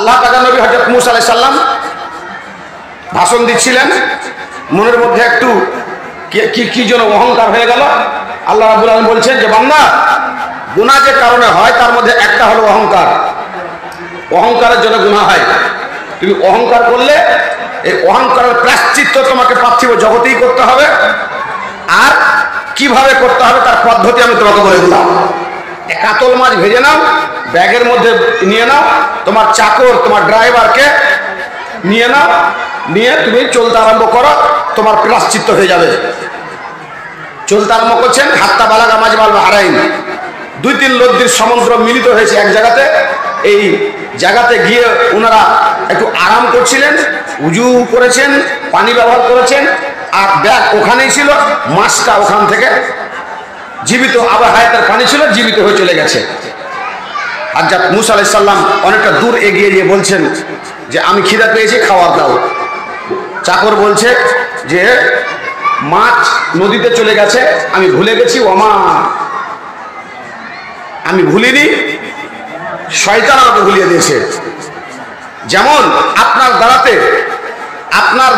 আল্লাহ তাআলা নবী হযরত মূসা আলাইহিস সালাম ভাষণ দিচ্ছিলেন, মনের মধ্যে একটু কি যেন অহংকার হয়ে গেল। আল্লাহ রাব্বুল আলামিন বলছেন যে বান্দা, গুনাহ যে কারণে হয় তার মধ্যে একটা হলো অহংকার। অহংকারের জন্য গুনাহ হয়। তুমি অহংকার করলে এই অহংকারের প্রায়শ্চিত্ত তোমাকে পার্থিব জগতেই করতে হবে। আর কিভাবে করতে হবে তার পদ্ধতি আমি তোমাকে বলে দিলাম। কাতল মাছ ভেজে নাও, ব্যাগের মধ্যে নিয়ে নাও, তোমার চাকর তোমার ড্রাইভারকে নিয়ে নাও, নিয়ে তুমি চলতে আরম্ভ করো, তোমার প্রায়শ্চিত্ত হয়ে যাবে। চলতে আরম্ভ করছেন, হাত্তা বালাগা মাজমাল বাহরাইন, 2-3 নদীর সমুদ্র মিলিত হয়েছে এক জায়গাতে। এই জায়গাতে গিয়ে ওনারা একটু আরাম করছিলেন, উজু করেছেন, পানি ব্যবহার করেছেন, আর ব্যাগ ওখানেই ছিল। মাছটা ওখান থেকে জীবিত, আবার হায়াতের পানি ছিল, জীবিত হয়ে চলে গেছে। হযরত মূসা আলাইহিস সালাম অনেকটা দূর এগিয়ে গিয়ে বলছেন যে আমি খিদা পেয়েছি, খাবার দাও। চাকর বলছে যে মাছ নদীতে চলে গেছে, আমি ভুলে গেছি। ওমা, আমি ভুলিনি, শয়তান আমাকে ভুলিয়ে দিয়েছে। যেমন আপনার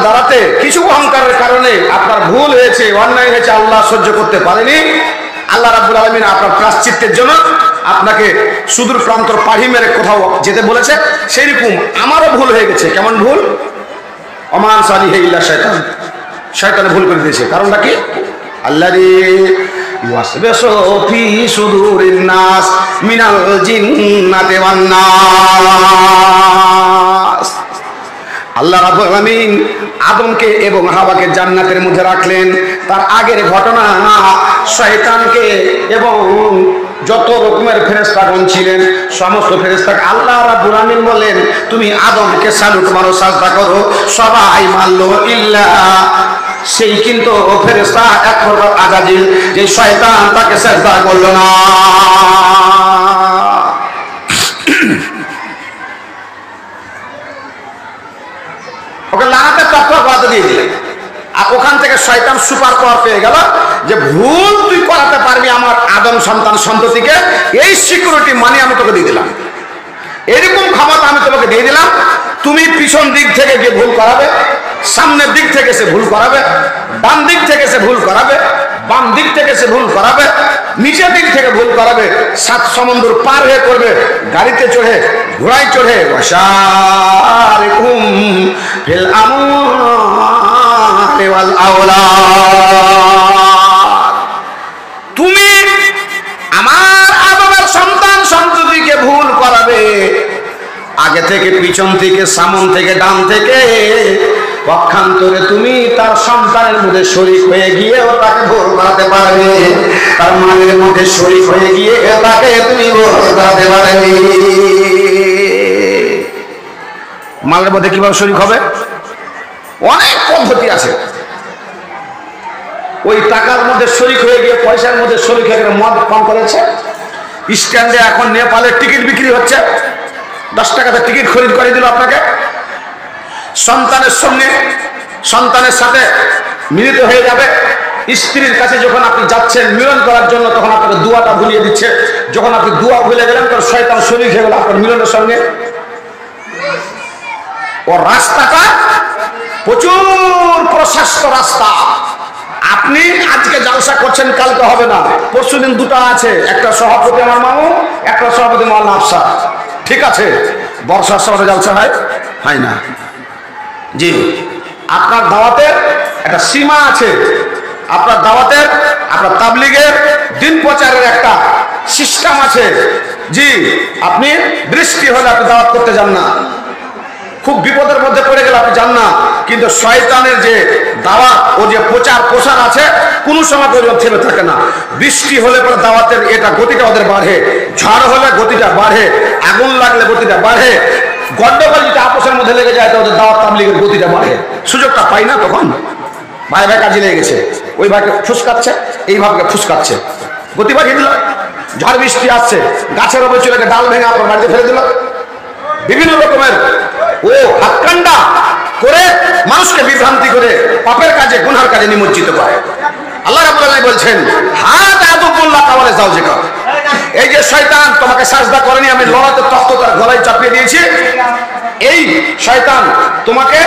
দ্বারাতে কিছু অহংকারের কারণে আপনার ভুল হয়েছে, অন্যায় হয়েছে, আল্লাহ সহ্য করতে পারেনি। আল্লাহ রাব্বুল আলামিন আপনার প্রায়শ্চিত্তের জন্য আপনাকে সুদূর প্রান্তর পাড়ি মেরে কোথাও যেতে বলেছে। সেই রকম আমারও ভুল হয়ে গেছে। কেমন ভুল? ওমান সালিহে ইল্লা শয়তান, শয়তানে ভুল করে দিয়েছে। কারণটা কি? আল্লাযী ইউওয়াসবিসু ফি সুদুরিন নাস মিনাল জিন্নাতি ওয়ান নাস। আল্লাহ রাব্বুল আলামিন আদমকে এবং হাওয়াকে জান্নাতের মধ্যে রাখলেন। তার আগের ঘটনা, শয়তানকে এবং যত রকমের ফেরেশতাগণ ছিলেন সমস্ত ফেরেশতাকে আল্লাহ রাব্বুল আলামিন বলেন তুমি আদমকে সালুট মারো, সাজদা করো। সবাই মারলো ইল্লা সেই কিন্তু ফেরেশতা এক প্রকার আজাজিল, যে শয়তান তাকে সাজদা করলো না। ওকে লানাতের প্রাপ্ত দিয়ে দিলেন। আর ওখান থেকে শয়তান সুপার পাওয়ার পেয়ে গেল যে ভুল তুই করাতে পারবি আমার আদম সন্তান সন্ততিকে, এই সিকিউরিটি মানি আমি তোকে দিয়ে দিলাম, এরকম ক্ষমতা আমি তোমাকে দিয়ে দিলাম। তুমি পিছন দিক থেকে গিয়ে ভুল করাবে, সামনের দিক থেকে সে ভুল করাবে, ডান দিক থেকে সে ভুল করাবে, বাম দিক থেকে সে ভুল করাবে, নিচের দিক থেকে ভুল করাবে, 7 সমুদ্র পার হয়ে করবে, গাড়িতে চড়ে, ঘোড়ায় চড়ে। ওয়াশারিকুম ফিল আমওয়ালি ওয়াল আওলাদ। তুমি আমার আদমের সন্তান সন্ততিকে ভুল করাবে, আগে থেকে, পিছন থেকে, সামন থেকে, ডান থেকে, পক্ষান্তরে তুমি তার সন্তানের মধ্যে শরীক হয়ে গিয়ে তাকে ভুল করাতে পারবে, তার মায়ের মধ্যে শরীক হয়ে গিয়ে তাকে তুমি ভুল করাতে পারবে। মালের মধ্যে কিভাবে শরীক হবে? অনেক পদ্ধতি আছে। ওই টাকার মধ্যে শরীক হয়ে গিয়ে, পয়সার মধ্যে শরীক হয়ে গিয়ে মদ পান করেছে। স্ট্যান্ডে এখন নেপালের টিকিট বিক্রি হচ্ছে, 10 টাকাতে টিকিট খরিদ করে দিল আপনাকে। সন্তানের সঙ্গে, সন্তানের সাথে মিলিত হয়ে যাবে। স্ত্রীর কাছে যখন আপনি যাচ্ছেন মিলন করার জন্য, তখন আপনাকে দুয়াটা ভুলিয়ে দিচ্ছে। যখন আপনি দুয়া ভুলে গেলেন, তখন শয়তান শরীক হয়ে গেল আপনার মিলনের সঙ্গে। ও রাস্তাটা প্রচুর প্রশস্ত রাস্তা। আপনি আজকে জলসা করছেন, কালকে হবে না, পরশুদিন 2টা আছে, একটা সভাপতি আমার মামু, একটা সভাপতি মাওলানা আফসার। ঠিক আছে, বর্ষার সময় জলসা হয় না। জি, আপনার দাওয়াতের একটা সীমা আছে, আপনার দাওয়াতের, আপনার তাবলীগের, দিন প্রচারের একটা সিস্টেম আছে। জি, আপনি বৃষ্টি হলে আপনি দাওয়াত করতে যান না, খুব বিপদের মধ্যে পড়ে গেলে আপনি যান না। কিন্তু শয়তানের যে দাওয়াত, ও যে প্রচার প্রসার আছে, কোন সময় পর্যন্ত থেমে থাকে না। বৃষ্টি হলে পরে দাওয়াতের এটা গতিটা ওদের বাড়ে, ঝড় হলে গতিটা বাড়ে, আগুন লাগলে গতিটা বাড়ে, গন্ডগোল যদি আপোষের মধ্যে লেগে যায় তো ওদের দাওয়াত তাবলীগের গতিটা বাড়ে। সুযোগটা পাই না তখন। ভাই ভাই কাজে লেগে গেছে, ওই ভাইকে ফুসকাচ্ছে, এই ভাইকে ফুসকাচ্ছে, গতি বাড়িয়ে দিল। ঝড় বৃষ্টি আসছে, গাছের ওপরে চলে ডাল ভেঙে আপনার বাড়িতে ফেলে দিল। বিভিন্ন রকমের ও হাতকান্ডা করে মানুষকে বিভ্রান্তি করে পাপের কাজে, গুনার কাজে নিমজ্জিত করে। আল্লাহ রাব্বুল আলামিন বলছেন, হাত আদুল্লাহ তাওয়ালে যাও, যে এই যে শয়তান তোমাকে সাজদা করেনি, আমি লড়াতে তখ্ত তার গলায় চাপিয়ে দিয়েছি, এই শয়তান তোমাকে,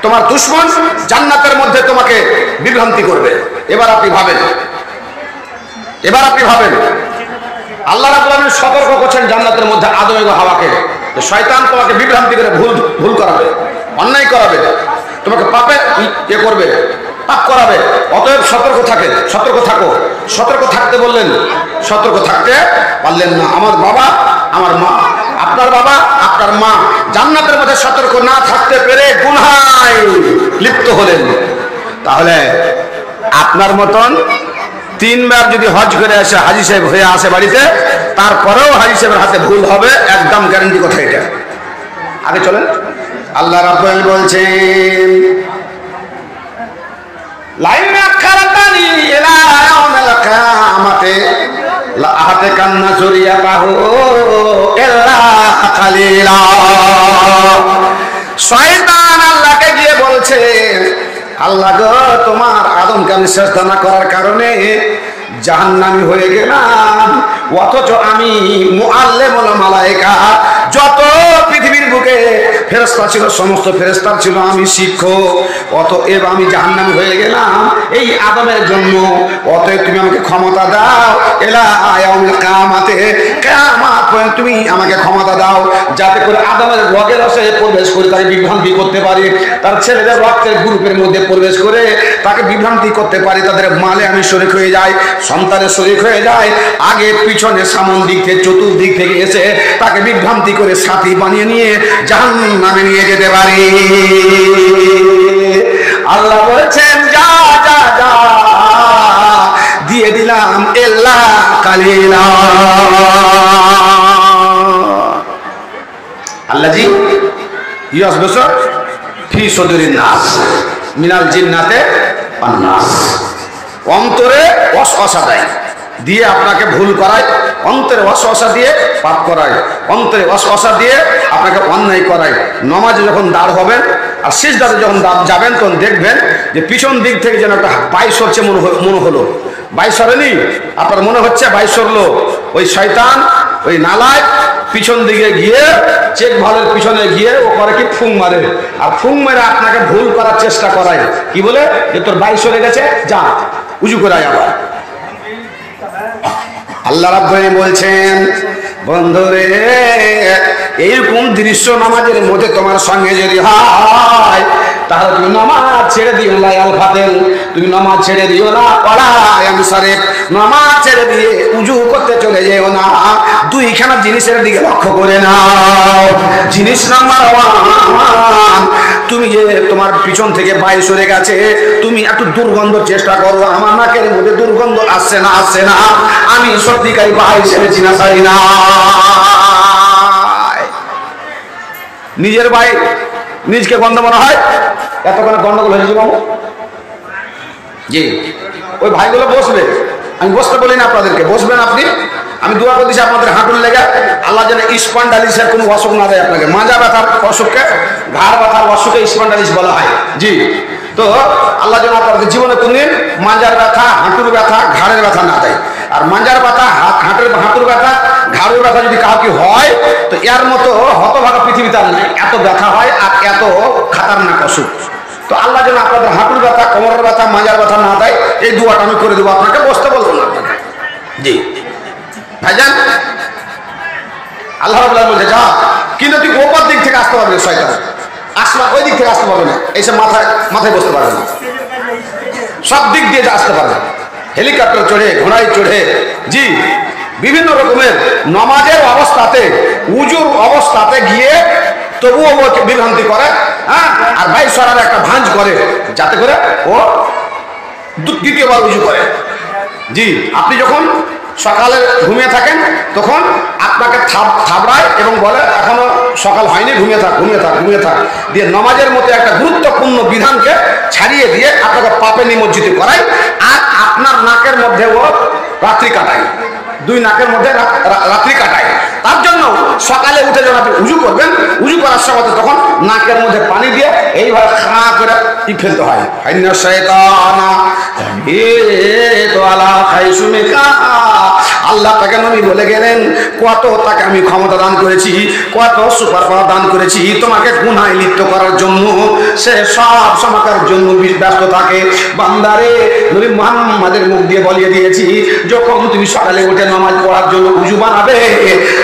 তোমার দুশমন জান্নাতের মধ্যে তোমাকে বিভ্রান্তি করবে। এবার আপনি ভাবেন, আল্লাহ রাব্বুল আলামিন সতর্ক করছেন জান্নাতের মধ্যে আদম এবং হাওয়াকে, শয়তান তোমাকে বিভ্রান্তি করে ভুল করাবে, অন্যায় করাবে, তোমাকে পাপে করবে, পাপ করাবে। অতএব সতর্ক থাকো। সতর্ক থাকতে বললেন, সতর্ক থাকতে পারলেন না। আমার বাবা, আমার মা, আপনার বাবা, আপনার মা জান্নাতের মধ্যে সতর্ক না থাকতে পেরে গুনাহে লিপ্ত হলেন। তাহলে আপনার মতন 3 বার যদি হজ করে আসে, হাজী সাহেব হয়ে আসে বাড়িতে, তারপরেও হাজী সাহেবের হাতে ভুল হবে, একদম গ্যারান্টি কথা এটা। আগে চলেন, আল্লাহ রাব্বুল আলামিন বলছেন লাইনা খারাতানি ইলা ইয়াউমিল কিয়ামাতি লা আহতাকান্না যুরিয়াতাহু ইল্লা কালিলা। শয়তান আল্লাহকে গিয়ে বলছে, আল্লাহ গো, তোমার আদমকে আমি সিজদা না করার কারণে জাহান্নামী হয়ে গেলাম, অথচ আমি মুআল্লিমুল মালায়েকা, যত পৃথিবীর বুকে ফেরেশতা ছিল সমস্ত ফেরেশতার ছিল আমি শিক্ষক, অতএব আমি জাহান্নামী হয়ে গেলাম এই আদমের জন্য। অতএব তুমি আমাকে ক্ষমতা দাও, ইলা ইয়াউমিল কিয়ামাতে, কিয়ামত পর্যন্ত তুমি আমাকে ক্ষমতা দাও, যাতে করে আদমের রগের রসে প্রবেশ করে তাকে বিভ্রান্তি করতে পারি, তার ছেলেদের রক্তের গ্রুপের মধ্যে প্রবেশ করে তাকে বিভ্রান্তি করতে পারি, তাদের মালে আমি শরীক হয়ে যাই, সন্তানের শরীক হয়ে যায়, আগে পিছনে সামন দিক থেকে চতুর্দিক থেকে এসে তাকে বিভ্রান্তি করে সাথী বানিয়ে নিয়ে জাহান্নামে নিয়ে যেতে পারি। আল্লাহ বলছেন যা যা যা, দিয়ে দিলাম ইল্লা কালিলা। আল্লাহজি ইয়াসবুসু ফি সুদুরিন নাস মিনাল জিন্নাতে ওয়ান নাস, অন্তরে ওয়াসওয়াসা দেয়, দিয়ে আপনাকে ভুল করায়, অন্তরে ওয়াসওয়াসা দিয়ে পাপ করায়, অন্তরে ওয়াসওয়াসা দিয়ে আপনাকে অন্যায় করায়। নমাজে যখন দাঁড় হবেন আর সিজদাতে যখন যাবেন, তখন দেখবেন যে পিছন দিক থেকে যেন একটা বাইশ সরছে মনে হলো, বাইশ সরেনি, আপনার মনে হচ্ছে বাইশ সরলো, ওই শয়তান ওই নালায় পিছন দিকে গিয়ে চেক ভালের পিছনে গিয়ে ও করে কি ফুং মারে, আর ফুং মেরে আপনাকে ভুল করার চেষ্টা করায়, কি বলে যে তোর বাইশ সরে গেছে, যা উজু করায়। আবার আল্লাহ রাব্বুল আলামিন বলছেন, বন্ধুরে, এইরকম দৃশ্য নামাজের মধ্যে তোমার সঙ্গে যদি হয়, তাহলে তুমি নামাজ ছেড়ে দিও না, আল ফাতেল, তুমি নামাজ ছেড়ে দিও না, পড়ায় আমি সারে নামাজ ছেড়ে দিয়ে উজু করতে চলে যেও না, দুইখানা জিনিসের দিকে লক্ষ্য করে নাও। জিনিস নাম্বার 1, তুমি যে তোমার পিছন থেকে বাইরে সরে গেছে, তুমি একটু দুর্গন্ধ চেষ্টা করো, আমার নাকের মধ্যে দুর্গন্ধ আসছে না, আমি সত্যিকারী বাইরে ছেড়েছি না, সারি না। নিজের ভাই নিজকে গন্ধ মনে হয়, এতক্ষণে গন্ডগোল হয়েছে বাবু। জি, ওই ভাইগুলো বসবে, আমি বসতে বলি না আপনাদেরকে, বসবেন আপনি, আমি দোয়া করতেছি আপনাদের হাঁটুর লেগে আল্লাহ যেন স্পন্ডালিসের কোনো অসুখ না দেয় আপনাকে। মাজা ব্যথার অসুখকে, ঘাড় ব্যথার অসুখে স্পন্ডালিস বলা হয়। জি, তো আল্লাহ যেন আপনাদের জীবনে কোনদিন মাজার ব্যথা, হাঁটুর ব্যথা, ঘাড়ের ব্যথা না দেয়। আর মাজার ব্যথা, হাঁটুর ব্যথা, ঘাড়ের ব্যথা যদি কাউকে হয়, তো এর মতো হতভাগা পৃথিবীতে আর নেই, এত ব্যথা হয় আর এত খাতারনাক অসুখ। তো আল্লাহ যেন আপনাদের হাঁটুর ব্যথা, কোমরের ব্যথা, মাজার ব্যথা না দেয়, এই দুয়াটা আমি করে দেবো আপনাকে, বসতে বলবো না আপনাকে। জি ভাইজান, আল্লাহ রাব্বুল আলামিন বলছে যা, কিন্তু তুই ওপর দিক থেকে আসতে পারবি না, শয়তান আসলে ওই দিক থেকে আসতে পারবে না, এইসব মাথায় বসতে পারবে না, সব দিক দিয়ে আসতে পারবে, হেলিকপ্টার চড়ে, ঘোড়ায় চড়ে, জি বিভিন্ন রকমের নমাজের অবস্থাতে, উজুর অবস্থাতে গিয়ে তবুও বিভ্রান্তি করে, হ্যাঁ, আর বাইশ সরার একটা ভাঁজ করে, যাতে করে ও দ্বিতীয়বার উজু করে। জি, আপনি যখন সকালে ঘুমিয়ে থাকেন, তখন আপনাকে থাবড়ায় এবং বলে এখনো সকাল হয়নি, ঘুমিয়ে থাক দিয়ে নমাজের মতো একটা গুরুত্বপূর্ণ বিধানকে ছাড়িয়ে দিয়ে আপনাকে পাপে নিমজ্জিত করায়, আর আপনার নাকের মধ্যে ও রাত্রি কাটায়, দুই নাকের মধ্যে রাত্রি কাটায়। তার জন্য সকালে উঠে যখন আপনি উজু করবেন, উজু করার সময় তখন নাকের মধ্যে পানি দিয়ে এইভাবে খা করে ই ফেলতে হয়। আইনা শয়তানা তো আলা খাইসুমিকা, আল্লাহ তাকে নবী বলে গেলেন কত তাকে আমি ক্ষমতা দান করেছি, কত সুপার পাওয়ার দান করেছি তোমাকে গুনাহে লিপ্ত করার জন্য। সে সব সমাকার জন্য ব্যস্ত থাকে। বান্দারে নবী মুহাম্মাদের মুখ দিয়ে বলিয়ে দিয়েছি, যখন তুমি সকালে উঠে নামাজ পড়ার জন্য উজু বানাবে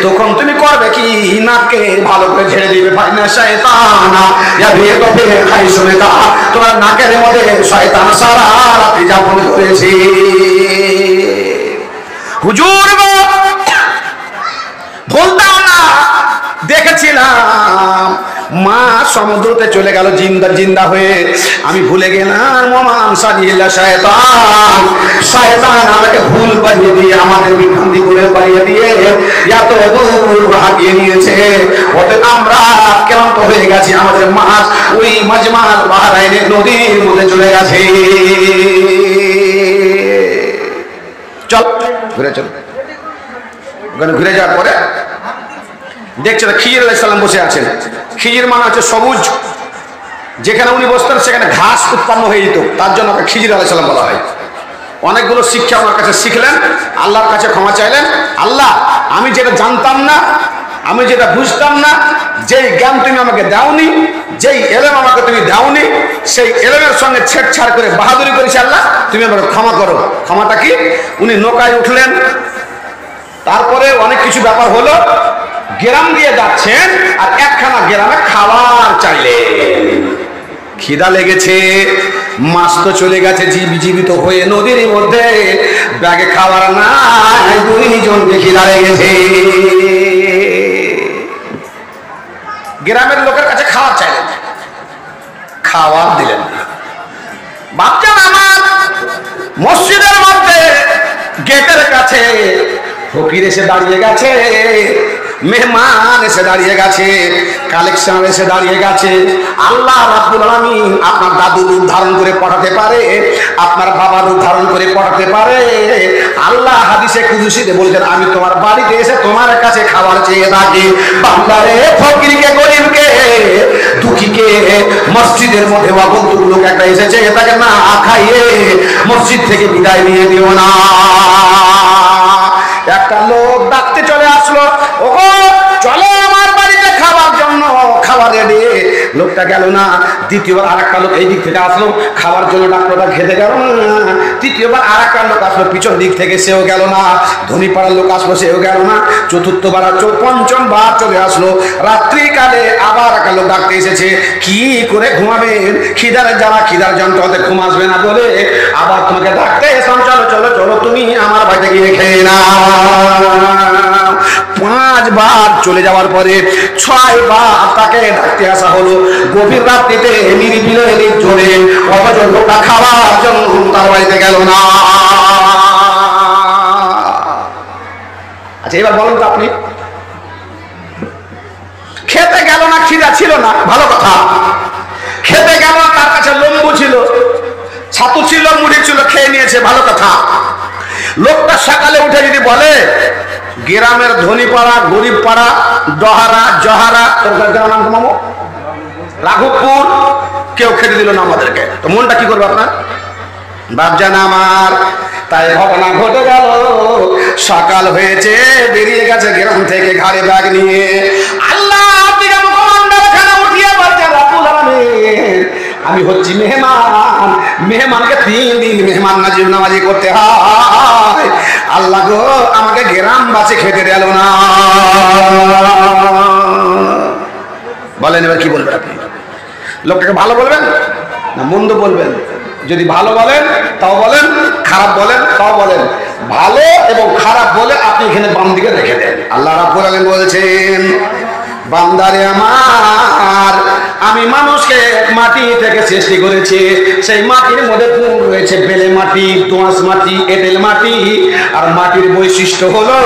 তখন তুমি করবে কি, নাককে ভালো করে ঝেড়ে দিবে। ফাইনা শয়তানা ইয়াবিতু খাইসুমিকা, তোমার নাকের মধ্যে শয়তান সারা রাত্রি যাপন করেছে। হুজুর বলতাম না, দেখেছিলাম মা সমুদ্রতে চলে গেল জিন্দা জিন্দা হয়ে, আমি ভুলে গেলাম ওমান সাজিল্লা শয়তান, শয়তান আমাকে ভুল বানিয়ে দিয়ে আমাদের বিভ্রান্তি করে বানিয়ে দিয়ে এত দূর ভাগিয়ে নিয়েছে। ওতে আমরা ক্লান্ত হয়ে গেছি, আমাদের মাছ ওই মাজমাল বাহরাইনের নদীর মধ্যে চলে গেছে। চল ঘুরে চল। ওখানে ঘুরে যাওয়ার পরে দেখছে খিজির আলাইহিস সালাম বসে আছেন। খিজির মানে হচ্ছে সবুজ, যেখানে উনি বসতেন সেখানে ঘাস উৎপন্ন হয়ে যেত, তার জন্য ওকে খিজির আলাইহিস সালাম বলা হয়। অনেকগুলো শিক্ষা আমার কাছে শিখলেন, আল্লাহর কাছে ক্ষমা চাইলেন, আল্লাহ আমি যেটা জানতাম না, আমি যেটা বুঝতাম না, যেই জ্ঞান তুমি আমাকে দাওনি, যেই এলেম আমাকে তুমি দাওনি, সেই এলেমের সঙ্গে ছেড়ছাড় করে বাহাদুরি করেছি, আল্লাহ তুমি আমাকে ক্ষমা করো। ক্ষমাটা কি? উনি নৌকায় উঠলেন, তারপরে অনেক কিছু ব্যাপার হলো, গ্রাম দিয়ে যাচ্ছেন আর একখানা গ্রামে খাবার চাইলেন। খিদা লেগেছে, মাছ তো চলে গেছে জীবিত হয়ে নদীর মধ্যে, ব্যাগে খাবার নাই, দুইজনকে খিদা লেগেছে। গ্রামের লোকের কাছে খাবার চাইলেন, খাবার দিলেন না। বাচ্চান আমার মসজিদের মধ্যে গেটের কাছে ফকির এসে দাঁড়িয়ে গেছে, মেহমান এসে দাঁড়িয়ে গেছে, কালেকশন এসে দাঁড়িয়ে গেছে। আল্লাহ রাব্বুল আলামিন আপনার দাদু রূপ ধারণ করে পাঠাতে পারে, আপনার বাবার রূপ ধারণ করে পাঠাতে পারে। আল্লাহ হাদিসে কুদসিতে বলেছেন, আমি তোমার বাড়িতে এসে তোমার কাছে খাবার চেয়ে থাকি। বান্দারে ফকিরকে, গরিবকে, দুঃখীকে মসজিদের মধ্যে অগন্তুক লোক একটা এসেছে, তাকে না খাইয়ে মসজিদ থেকে বিদায় নিয়ে দিও না। একটা লোক ডাকতে চলে আসলো, ওগো চলো আমার বাড়িতে খাবার জন্য, খাবার রেডি। লোকটা গেল না। দ্বিতীয়বার আর একটা লোক এই দিক থেকে আসলো, খাবার জন্য ডাক্তারটা খেতে গেল না। তৃতীয়বার আর একটা লোক আসলো পিছন দিক থেকে, সেও গেল না। ধনী পাড়ার লোক আসলো, সেও গেল না। চতুর্থবার পঞ্চমবার চলে আসলো। রাত্রিকালে আবার একটা লোক ডাকতে এসেছে, কি করে ঘুমাবেন, খিদার জ্বালা, খিদার যন্ত্রতে ঘুম আসবে না বলে আবার তোমাকে ডাকতে এসলাম, চলো চলো চলো তুমি আমার বাড়িতে গিয়ে খেয়ে না। 5 বার চলে যাওয়ার পরে 6 বার তাকে ডাকতে আসা হলো। গভীর রাত্রিতে নিরিবিলে জোরে, অথচ লোকটা খাওয়ার জন্য তার বাড়িতে গেল না। আচ্ছা এবার বলুন তো আপনি, খেতে গেল না, খিদা ছিল না, ভালো কথা। খেতে গেল, তার কাছে লম্বু ছিল, ছাতু ছিল, মুড়ি ছিল, খেয়ে নিয়েছে, ভালো কথা। লোকটা সকালে উঠে যদি বলে গ্রামের ধনী পাড়া, গরিব পাড়া, ডহারা, জহারা, তোর নাম মামু, রাঘবপুর, কেউ খেতে দিল না আমাদেরকে, তো মনটা কি করবে আপনার? বাপজান আমার, তাই ঘটনা ঘটে গেল। সকাল হয়েছে, বেরিয়ে গেছে গ্রাম থেকে ঘাড়ে ব্যাগ নিয়ে। আল্লাহ উঠিয়ে বলছে, আমি হচ্ছি মেহমান, মেহমানকে 3 দিন মেহমান নামাজি করতে হয়। আল্লাহ গো আমাকে গ্রামবাসী খেতে দিল না। বলেন এবার কি বলবেন আপনি? লোকটাকে ভালো বলবেন না মন্দ বলবেন? যদি ভালো বলেন তাও বলেন, খারাপ বলেন তাও বলেন। ভালো এবং খারাপ বলে আপনি এখানে বাম দিকে রেখে দেন। আল্লাহ রাব্বুল আলামিন বলেছেন, বান্দারে আমার, আমি মানুষকে মাটি থেকে সৃষ্টি করেছি। সেই মাটির মধ্যে রয়েছে বেলে মাটি, দোআঁশ মাটি, এঁটেল মাটি। আর মাটির বৈশিষ্ট্য হলো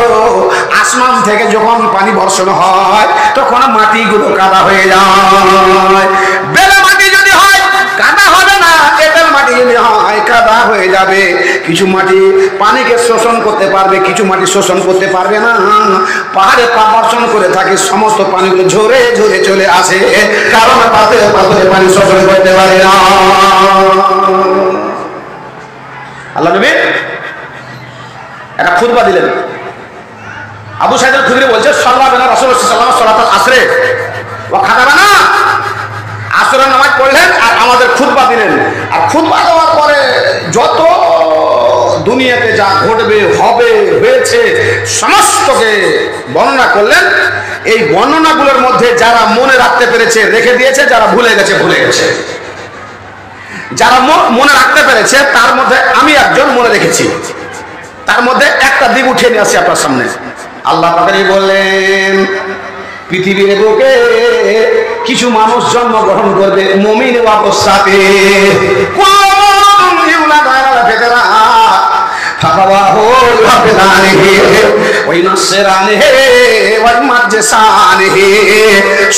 আসমান থেকে যখন পানি বর্ষণ হয় তখন মাটিগুলো কাদা হয়ে যায়। বেলে মাটি যদি হয় কাদা হবে না, এঁটেল মাটি যদি হয় কাদা হয়ে যাবে, কিছু মাটি পানিকে শোষণ করতে পারবে, কিছু মাটি শোষণ করতে পারবে না। পাহাড়ে পাবর্ষণ করে থাকে, সমস্ত পানিগুলো ঝরে ঝরে চলে আসে, কারণ পাথরে পাথরে পানি শোষণ করতে পারে না। আল্লাহ নবী একটা খুতবা দিলেন। আবু সাইদ আল-খুদরি বলছে সাল্লাল্লাহু আলাইহি ওয়াসাল্লাম সালাতুল আসরে ওয়া খাতাবানা, আসরের নামাজ পড়লেন আর আমাদের খুতবা দিলেন। আর খুতবা দেওয়ার পরে যত দুনিয়াতে যা ঘটবে, হবে, হয়েছে সমস্তকে বর্ণনা করলেন। এই বর্ণনাগুলোর মধ্যে যারা মনে রাখতে পেরেছে রেখে দিয়েছে, যারা ভুলে গেছে ভুলে গেছে। যারা মনে রাখতে পেরেছে তার মধ্যে আমি একজন মনে রেখেছি, তার মধ্যে একটা দিক উঠিয়ে নিয়ে আসি আপনার সামনে। আল্লাহ পাকেরই বললেন পৃথিবীর বুকে কিছু মানুষ জন্মগ্রহণ করবে মুমিন অবস্থাতে।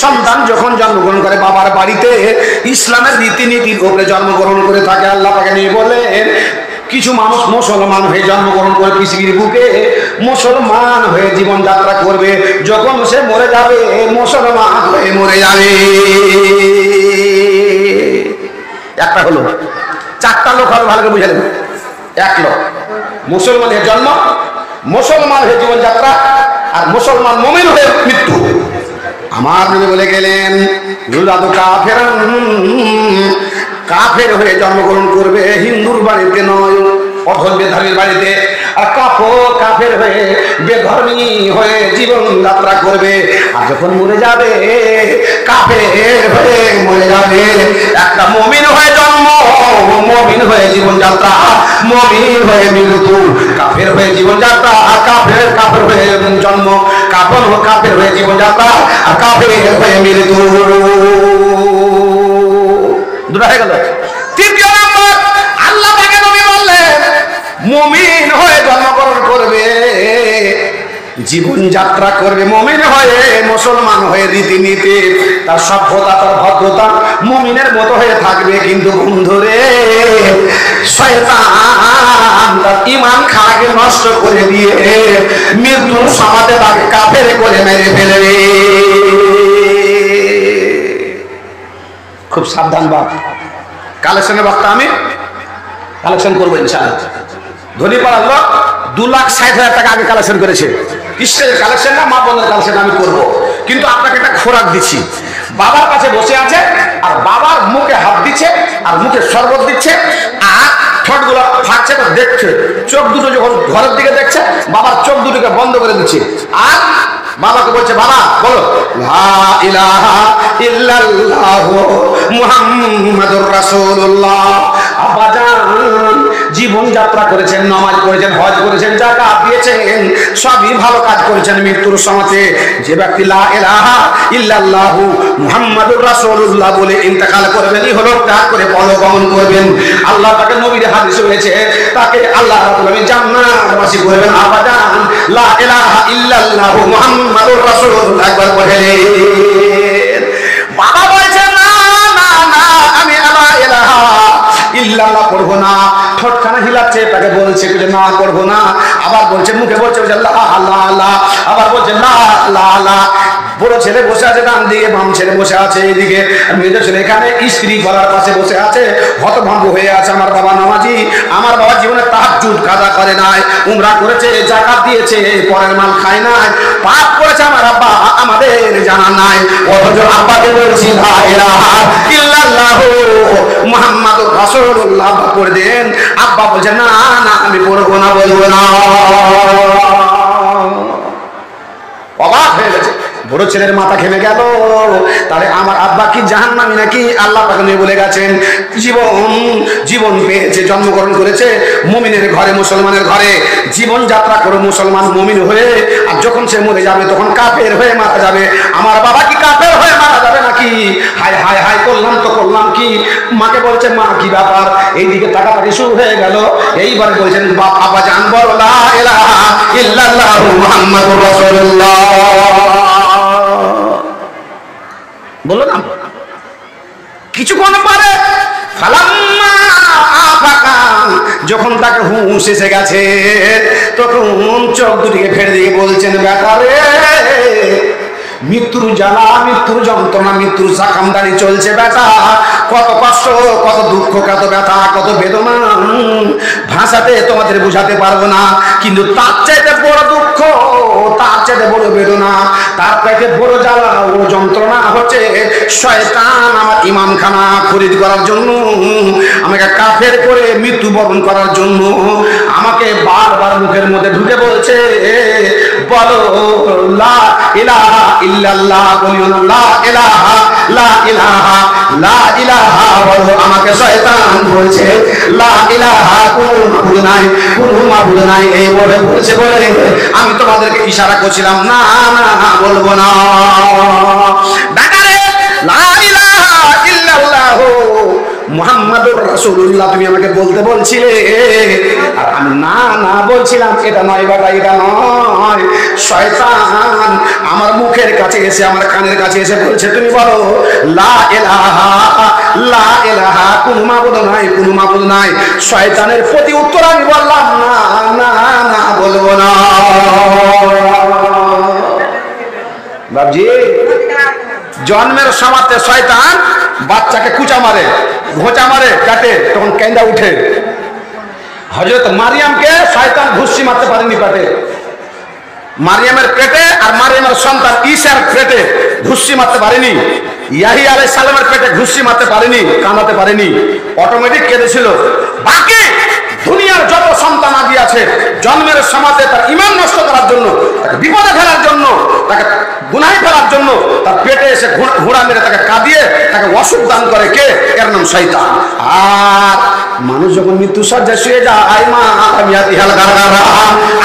সন্তান যখন জন্মগ্রহণ করে বাবার বাড়িতে ইসলামের রীতিনীতির উপরে জন্মগ্রহণ করে থাকে। আল্লাহ পাক নিয়ে বলেন কিছু মানুষ মুসলমান হয়ে জন্মগ্রহণ করে পৃথিবীর বুকে, মুসলমান হয়ে জীবন যাত্রা করবে, যখন সে মরে যাবে মুসলমান হয়ে মরে যাবে। একটা হলো, চারটা লোক হবে, ভালো করে বুঝে নেবেন। এক লোক মুসলমান হয়ে জন্ম, মুসলমান হয়ে জীবন যাত্রা, আর মুসলমান মুমিন হয়ে মৃত্যু। আমার নবী বলে গেলেন ইউলাদু কাফিরান, কাফের হয়ে জন্মগ্রহণ করবে, হিন্দুর বাড়িতে নয়, অধর্মী বেধর্মীর বাড়িতে। আর কাফের হয়ে বেধর্মী হয়ে জীবন যাত্রা করবে, আর যখন মরে যাবে কাফের হয়ে মরে যাবে। একটা মুমিন হয়ে জন্ম, মুমিন হয়ে জীবন যাত্রা, মুমিন হয়ে মৃত্যু। কাফের হয়ে জীবন যাত্রা, কাফের হয়ে জন্ম, কাফের হয়ে জীবন যাত্রা, আর কাফের হয়ে মৃত্যু। দুটো হয়ে গেল। তৃতীয় নম্বর, আল্লাহ তাকে নবী বললেন মুমিন হয়ে জন্মগ্রহণ করবে, জীবন যাত্রা করবে, মুমিন হয়ে, মুসলমান হয়ে রীতিনীতি, তার সভ্যতা, তার ভদ্রতা মুমিনের মতো হয়ে থাকবে। কিন্তু বন্ধুরে শয়তান তার ঈমান খাকে নষ্ট করে দিয়ে মৃত্যুর সমাজে তাকে কাফের করে মেরে ফেলবে। খুব সাবধান বাপ। কালেকশনের বক্তা আমি কালেকশন করবো ইনশাআল্লাহ। ধনী পাড়ার লোক 2,60,000 টাকা আগে কালেকশন করেছে। কিসের কালেকশন না, মা বোনের কালেকশন আমি করব। কিন্তু আপনাকে একটা খোরাক দিচ্ছি। বাবার কাছে বসে আছে আর বাবার মুখে হাত দিচ্ছে আর মুখে শরবত দিচ্ছে, আর ঠোঁটগুলো ফাটছে তো দেখছে, চোখ দুটো যখন ঘরের দিকে দেখছে বাবার চোখ দুটোকে বন্ধ করে দিচ্ছে। আর বাবাকে বলছে বাবা বলো লা ইলাহা ইল্লাল্লাহ মুহাম্মাদুর রাসূলুল্লাহ। আব্বাজান জীবন যাত্রা করেছেন, নামাজ পড়েছেন, হজ করেছেন, যাকাত দিয়েছেন, সবই ভালো কাজ করেছেন। মৃত্যুর সময় যে ব্যক্তি লা ইলাহা ইল্লাল্লাহ মুহাম্মাদুর রাসূলুল্লাহ বলে ইন্তেকাল করবেন, হলো ত্যাগ করে পরগমন করবেন, আল্লাহ তাকে নবীর হাদিস হয়েছে তাকে আল্লাহ রাব্বুল আলামিন জান্নাতবাসী করবেন। আব্বাজান লা ইলাহা ইল্লাল্লাহ মুহাম্মাদুর রাসূলুল্লাহ একবার পড়েন। বাবা বলছে না না না, আমি লা ইলাহা ইল্লাল্লাহ পড়বো না। ঠোঁটখানা হিলাচ্ছে, তাকে বলছে না করবো না। আবার বলছে, মুখে বলছে আল্লাহ, আবার বলছে না লা। বড় ছেলে বসে আছে ডান দিকে, বাম ছেলে বসে আছে এইদিকে, মেয়েদের ছেলে এখানে, স্ত্রী গলার পাশে বসে আছে, হতভম্ব হয়ে আছে। আমার বাবা নামাজি, আমার বাবা জীবনে তাহাজ্জুদ কাজা করে নাই, উমরা করেছে, যাকাত দিয়েছে, পরের মাল খায় নাই, পাপ করেছে আমার আব্বা আমাদের জানা নাই। অথচ আব্বাকে বলছি লা ইলাহা ইল্লাল্লাহ মুহাম্মাদুর রাসূলুল্লাহ পড়ে দেন। আব্বা বলছে না না আমি পড়বো না, বলবো না। অবাক হয়ে গেছে, বড় ছেলের মাথা ঘেমে গেল। তাহলে আমার আব্বা কি জাহান্নামী নাকি? আল্লাহ পাক বলে গেছেন জীবন পেয়েছে, জন্মগ্রহণ করেছে মুমিনের ঘরে, মুসলমানের ঘরে, জীবন যাত্রা করে মুসলমান মুমিন হয়ে, আর যখন সে মরে যাবে তখন কাফের হয়ে মারা যাবে। আমার বাবা কি কাফের হয়ে মারা যাবে নাকি? হায় হায় হায় করলাম তো করলাম কি? মাকে বলছে মা কি ব্যাপার? এইদিকে টাকাটাকি শুরু হয়ে গেল। এইবারে বলছেন বাবা জান বলো লা ইলাহা ইল্লাল্লাহ মুহাম্মাদুর রাসূলুল্লাহ। বলো না কিছুক্ষণ পরে ফালাম্মা আফাকা যখন তাকে হুঁশ এসে গেছে তখন চোখ দুটিকে ফেলে দিয়ে বলছেন, বেটারে মৃত্যুর জ্বালা, মৃত্যুর যন্ত্রণা, মৃত্যুর জাকামদারি চলছে বেটা, কত কষ্ট, কত দুঃখ, কত ব্যথা, কত বেদনা ভাষাতে তোমাদের বুঝাতে পারবো না। কিন্তু তার চাইতে বড় দুঃখ, তার চাইতে বড় বেদনা, তার চাইতে বড় জ্বালা ও যন্ত্রণা হচ্ছে শয়তান আমার ইমানখানা খরিদ করার জন্য, আমাকে কাফের করে মৃত্যুবরণ করার জন্য আমাকে বারবার মুখের মধ্যে ঢুকে বলছে, বলো লা ইলাহা ইল্লাল্লাহ, বলিও না লা ইলাহা, লা ইলাহা, লা ইলাহা বলো। আমাকে শয়তান বলছে লা ইলাহা, কোনো মাবুদ নাই, কোনো মাবুদ নাই, এই বলে বলছে বলে আমি তোমাদেরকে ইশারা করছিলাম না না বলবো না। বেটারে লা ইলাহা ইল্লাল্লাহ মুহাম্মাদুর রাসূলুল্লাহ তুমি আমাকে বলতে বলছিলে, আর আমি না না বলছিলাম। এটা নয় বাবা, এটা নয়। শয়তান আমার মুখের কাছে এসে, আমার কানের কাছে এসে বলছে, তুমি বলো লা ইলাহা, লা ইলাহা, কোন মাবুদ নাই, কোন মাবুদ নাই। শয়তানের প্রতি উত্তর আমি বললাম না না না বলবো না। বাবজি, জন্মের সময়তে শয়তান বাচ্চাকে কুচা মারে, ঘোঁচা মারে, কাটে, তখন কেন্দা উঠে। হযরত মারিয়ামকে শয়তান ঘুষি মারতে পারেনি পেটে, মারিয়ামের পেটে আর মারিয়ামের সন্তান ঈসার পেটে ঘুষি মারতে পারেনি। ইয়াহিয়া আলাইহিস সালামের পেটে ঘুষি মারতে পারেনি, কাঁদাতে পারেনি, অটোমেটিক কেঁদেছিল। বাকি দুনিয়ার যত সন্তান আদি আছে, জন্মের সময়তে তার ঈমান নষ্ট করার জন্য, তাকে বিপদে ফেলার জন্য, তাকে গুনাহে ফেলার জন্য তার পেটে এসে ঘোড়া মেরে তাকে কাঁদিয়ে তাকে অসুখ দান করে কে? এর নাম শয়তান। আর মানুষ যখন মৃত্যু সজ্জায় শুয়ে যায়, মা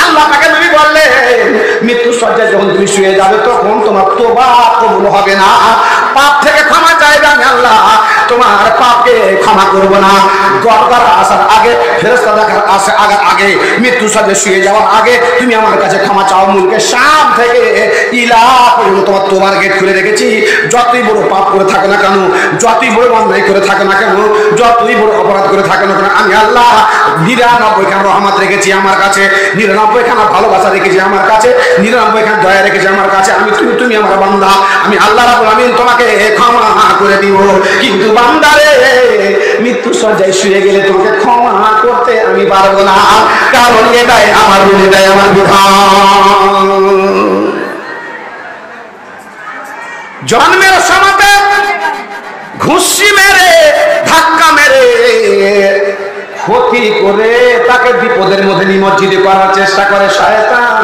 আল্লাহ তাকে নবী বললেন, মৃত্যু সজ্জায় যখন তুমি শুয়ে যাবে তখন তোমার তোবা কবুল হবে না, পাপ থেকে ক্ষমা চাইবে, আমি আল্লাহ তোমার পাপকে ক্ষমা করব না। গড়গড় আসার আগে, ফেরেশতা দেখার আসার আগে, মৃত্যু সজ্জায় শুয়ে যাওয়ার আগে তুমি আমার কাছে ক্ষমা চাও। মুলকে শাম থেকে ইলা পর্যন্ত তোমার তোবার গেট খুলে রেখেছি। যতই বড় পাপ করে থাকো না কেন, যতই বড় অন্যায় করে থাকো না কেন, যতই বড় অপরাধ করে থাকো না কেন, আমি আল্লাহ 99 খানা রহমত রেখেছি আমার কাছে, 99 খানা ভালোবাসা রেখেছি আমার কাছে, 99 খানা দয়া রেখেছি আমার কাছে। আমি তুমি আমার বান্দা, আমি আল্লাহ রাব্বুল আমিন তোমাকে ক্ষমা করে দিব। কিন্তু বান্দারে, মৃত্যু সজ্জায় শুয়ে গেলে তোমাকে ক্ষমা করতে আমি পারবো না, কারণ এটাই আমার রুল, এটাই আমার বিধান। জন্মের সময়তে ঘুষি মেরে, ধাক্কা মেরে, ক্ষতি করে তাকে বিপদের মধ্যে নিমজ্জিত করার চেষ্টা করে শয়তান।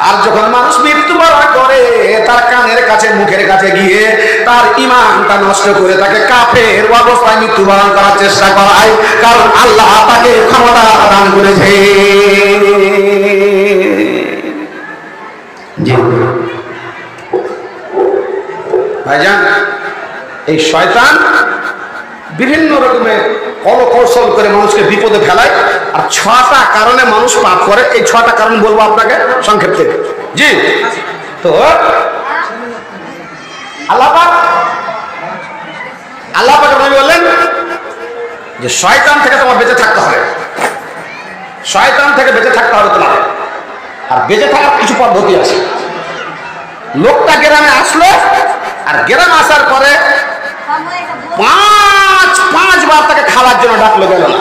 আর যখন মানুষ মৃত্যুবরণ করে, তার কানের কাছে, মুখের কাছে গিয়ে তার ঈমানটা নষ্ট করে তাকে কাফের অবস্থায় মৃত্যুবরণ করার চেষ্টা করায়, কারণ আল্লাহ তাকে ক্ষমতা দান করেছে। জি ভাইজান, এই শয়তান বিভিন্ন রকমের কলকৌশল করে মানুষকে বিপদে ফেলায়। আর 6টা কারণে মানুষ পাপ করে। এই 6টা কারণ বলবো আপনাকে সংক্ষেপে। জি, তো আল্লাহ পাক নবী বললেন যে শয়তান থেকে তোমার বেঁচে থাকতে হবে, শয়তান থেকে বেঁচে থাকতে হবে তোমার। আর বেঁচে থাকার কিছু পদ্ধতি আছে। লোকটা গ্রামে আসলো, আর গ্রামে আসার পরে 5 বার তাকে খাওয়ার জন্য ডাকলো, গেল না।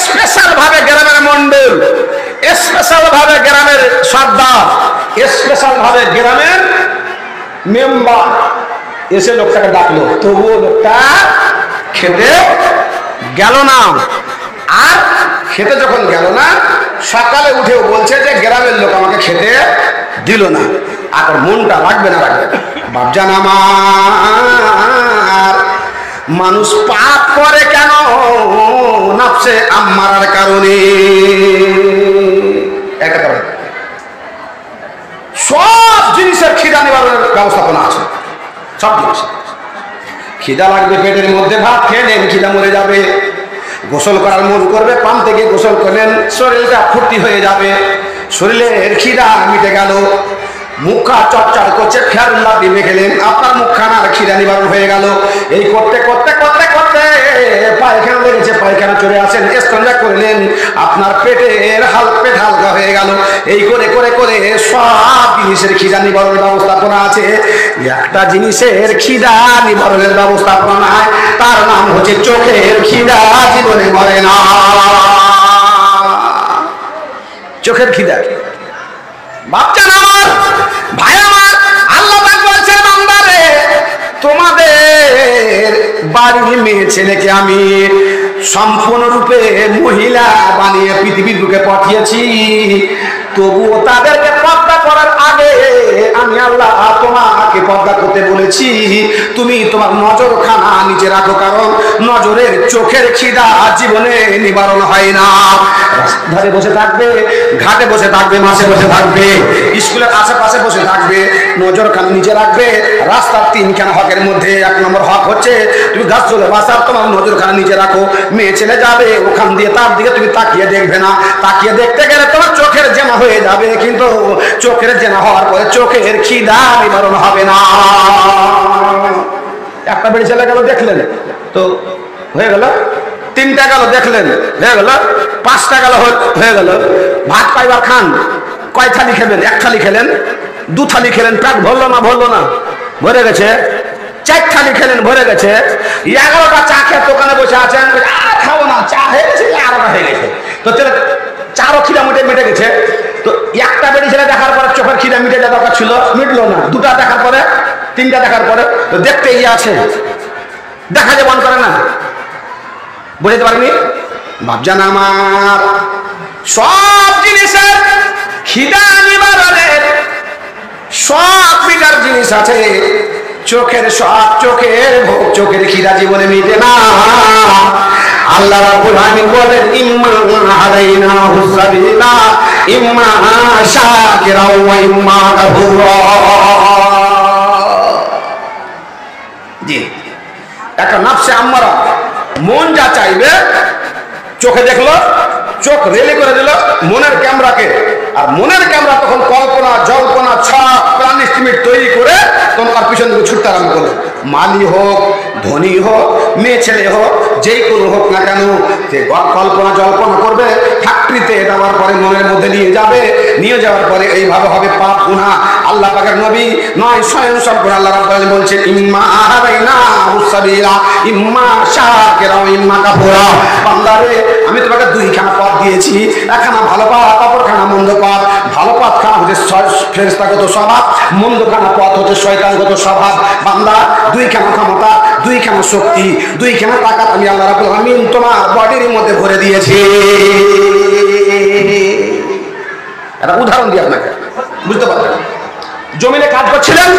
স্পেশাল ভাবে গ্রামের মন্ডল, স্পেশাল ভাবে গ্রামের সর্দার, স্পেশাল ভাবে গ্রামের মেম্বার এসে লোকটাকে ডাকলো, তবুও লোকটা খেতে গেল না। আর খেতে যখন গেল না, সকালে উঠেও বলছে যে গ্রামের লোক আমাকে খেতে দিল না। আর মনটা রাখবে না, রাখবে না। বাপজান আমার, মানুষ পাপ করে কেন? নাফসে আম্মারার কারণে। একটা কারণ, সব জিনিসের খিদা নিবারণের ব্যবস্থাপনা আছে। সব জিনিস খিদা লাগবে, পেটের মধ্যে ভাত খেয়ে নেন, খিদা মরে যাবে। গোসল করার মন করবে, পান থেকে গোসল করলেন, শরীরটা ফুর্তি হয়ে যাবে, শরীরের খিদা মিটে গেল। মুখা চটচট করছে, ফেরুল্লাহ দিয়ে খেলেন, আপনার মুখখানার খিদা নিবারণ হয়ে গেল। এই করতে করতে করতে করতে পায়খানা লেগেছে, পায়খানা চলে আসেন, ইস্তেঞ্জা করলেন, আপনার পেট হালকা হয়ে গেল। এই করে করে করে সব জিনিসের খিদা নিবারণের ব্যবস্থাপনা আছে। একটা জিনিসের খিদা নিবারণের ব্যবস্থাপনা নাই, তার নাম হচ্ছে চোখের খিদা জীবনে মরে না। চোখের খিদা। বাচ্চা আমার, ভাই আমার, আল্লাহ পাক বলছেন বান্দারে, তোমাদের বাড়ির মেয়ে ছেলেকে আমি সম্পূর্ণরূপে মহিলা বানিয়ে পৃথিবীর বুকে পাঠিয়েছি, তবুও তাদেরকে পর্দা করার আগে আমি আল্লাহ তোমাকে পর্দা করতে বলেছি। তুমি তোমার নজরখানা নিচে রাখো, কারণ নজরের চোখের খিদা জীবনে নিবারণ হয় না। ধারে বসে থাকবে, ঘাটে বসে থাকবে, মাঠে বসে থাকবে, স্কুলের আশেপাশে বসে থাকবে, নজরখানা নিচে রাখবে। রাস্তার তিনখানা হকের মধ্যে 1 নম্বর হক হচ্ছে তুমি গাছ চলে বাসার তোমার নজরখানা নিচে রাখো। মেয়ে ছেলে যাবে ওখান দিয়ে, তার দিকে তুমি তাকিয়ে দেখবে না। তাকিয়ে দেখতে গেলে তোমার চোখের জেনা হয়ে যাবে, কিন্তু চোখের জেনা হওয়ার পরে চোখের খিদা নিবারণ হবে না। একটা বেড়ি ছেলে গেল দেখলেন তো হয়ে গেল, 3টা গেল দেখলেন হয়ে গেল, 5টা গেল হয়ে গেল। ভাত পাইবার খান, কয় থালি খেলেন? 1 থালি খেলেন, 2 থালি খেলেন, পেট ভরলো না? ভরলো না? ভরে গেছে। 4 থালি খেলেন, ভরে গেছে। 11টা চা খেয়ে দোকানে বসে আছেন, আর খাবো না, চা হয়ে গেছে, 11টা হয়ে গেছে। তো চারও খিদা মিটে গেছে। তো একটা বেড়ি ছেলে দেখার পরে চোখের খিদা মিটে যাওয়া দরকার ছিল, মিটলো না। 2টা দেখার পরে, 3টা দেখার পরে তো দেখতে গিয়ে আছে, দেখা যে মন করে না। বুঝতে পারিনি বাপজান আমার, সব জিনিসের খিদা নিবারণের সব মিটার জিনিস আছে। চোখের সব চোখের ভোগ, চোখের খিদা জীবনে মিটে না। আল্লাহ রাব্বুল আলামিন বলেন, ইম্মা হাদাইনাহু সাবিলা ইম্মা শাকিরা ওয়া ইম্মা কাফুরা। জি, একটা নাফসে আম্মারা, মন যা চাইবে চোখে দেখলো, চোখ রেলি করে দিল মনের ক্যামেরাকে, আর মনের ক্যামেরা তখন কল্পনা জল্পনা ছাপ প্ল্যান এস্টিমেট তৈরি করে তোমার পিছন দিকে ছুটতে আরম্ভ করলো। মালি হোক, ধনী হোক, মেয়ে ছেলে হোক, যেই কোনো হোক না কেন, সে কল্পনা জল্পনা করবে, ফ্যাক্টরিতে দেওয়ার পরে মনের মধ্যে নিয়ে যাবে, নিয়ে যাওয়ার পরে এইভাবে হবে পাপ গুনাহ। আল্লাহ পাকের নবী নয় স্বয়ং সম্পূর্ণ আল্লাহ রাব্বুল আলামিন বলছেন, ইম্মা হাদাইনাহু সাবিলা ইম্মা শাকিরা ওয়া ইম্মা কাফুরা। বান্দারে, আমি তোমাকে 2খানা পথ দিয়েছি, একখানা ভালো পথ, অপরখানা মন্দ পথ। ভালো পথ খানা হচ্ছে ফেরেশতাগত স্বভাব, মন্দ খানা পথ হচ্ছে শয়তানগত স্বভাব। বান্দা, 2খানা ক্ষমতা, 2খানা শক্তি, 2খানা তাকাত আমি আল্লাহ রাব্বুল আলামিন তোমার বডির মধ্যে ভরে দিয়েছি। একটা উদাহরণ দিই আপনাকে, বুঝতে পারবেন। জমিনে কাজ করছিলেন,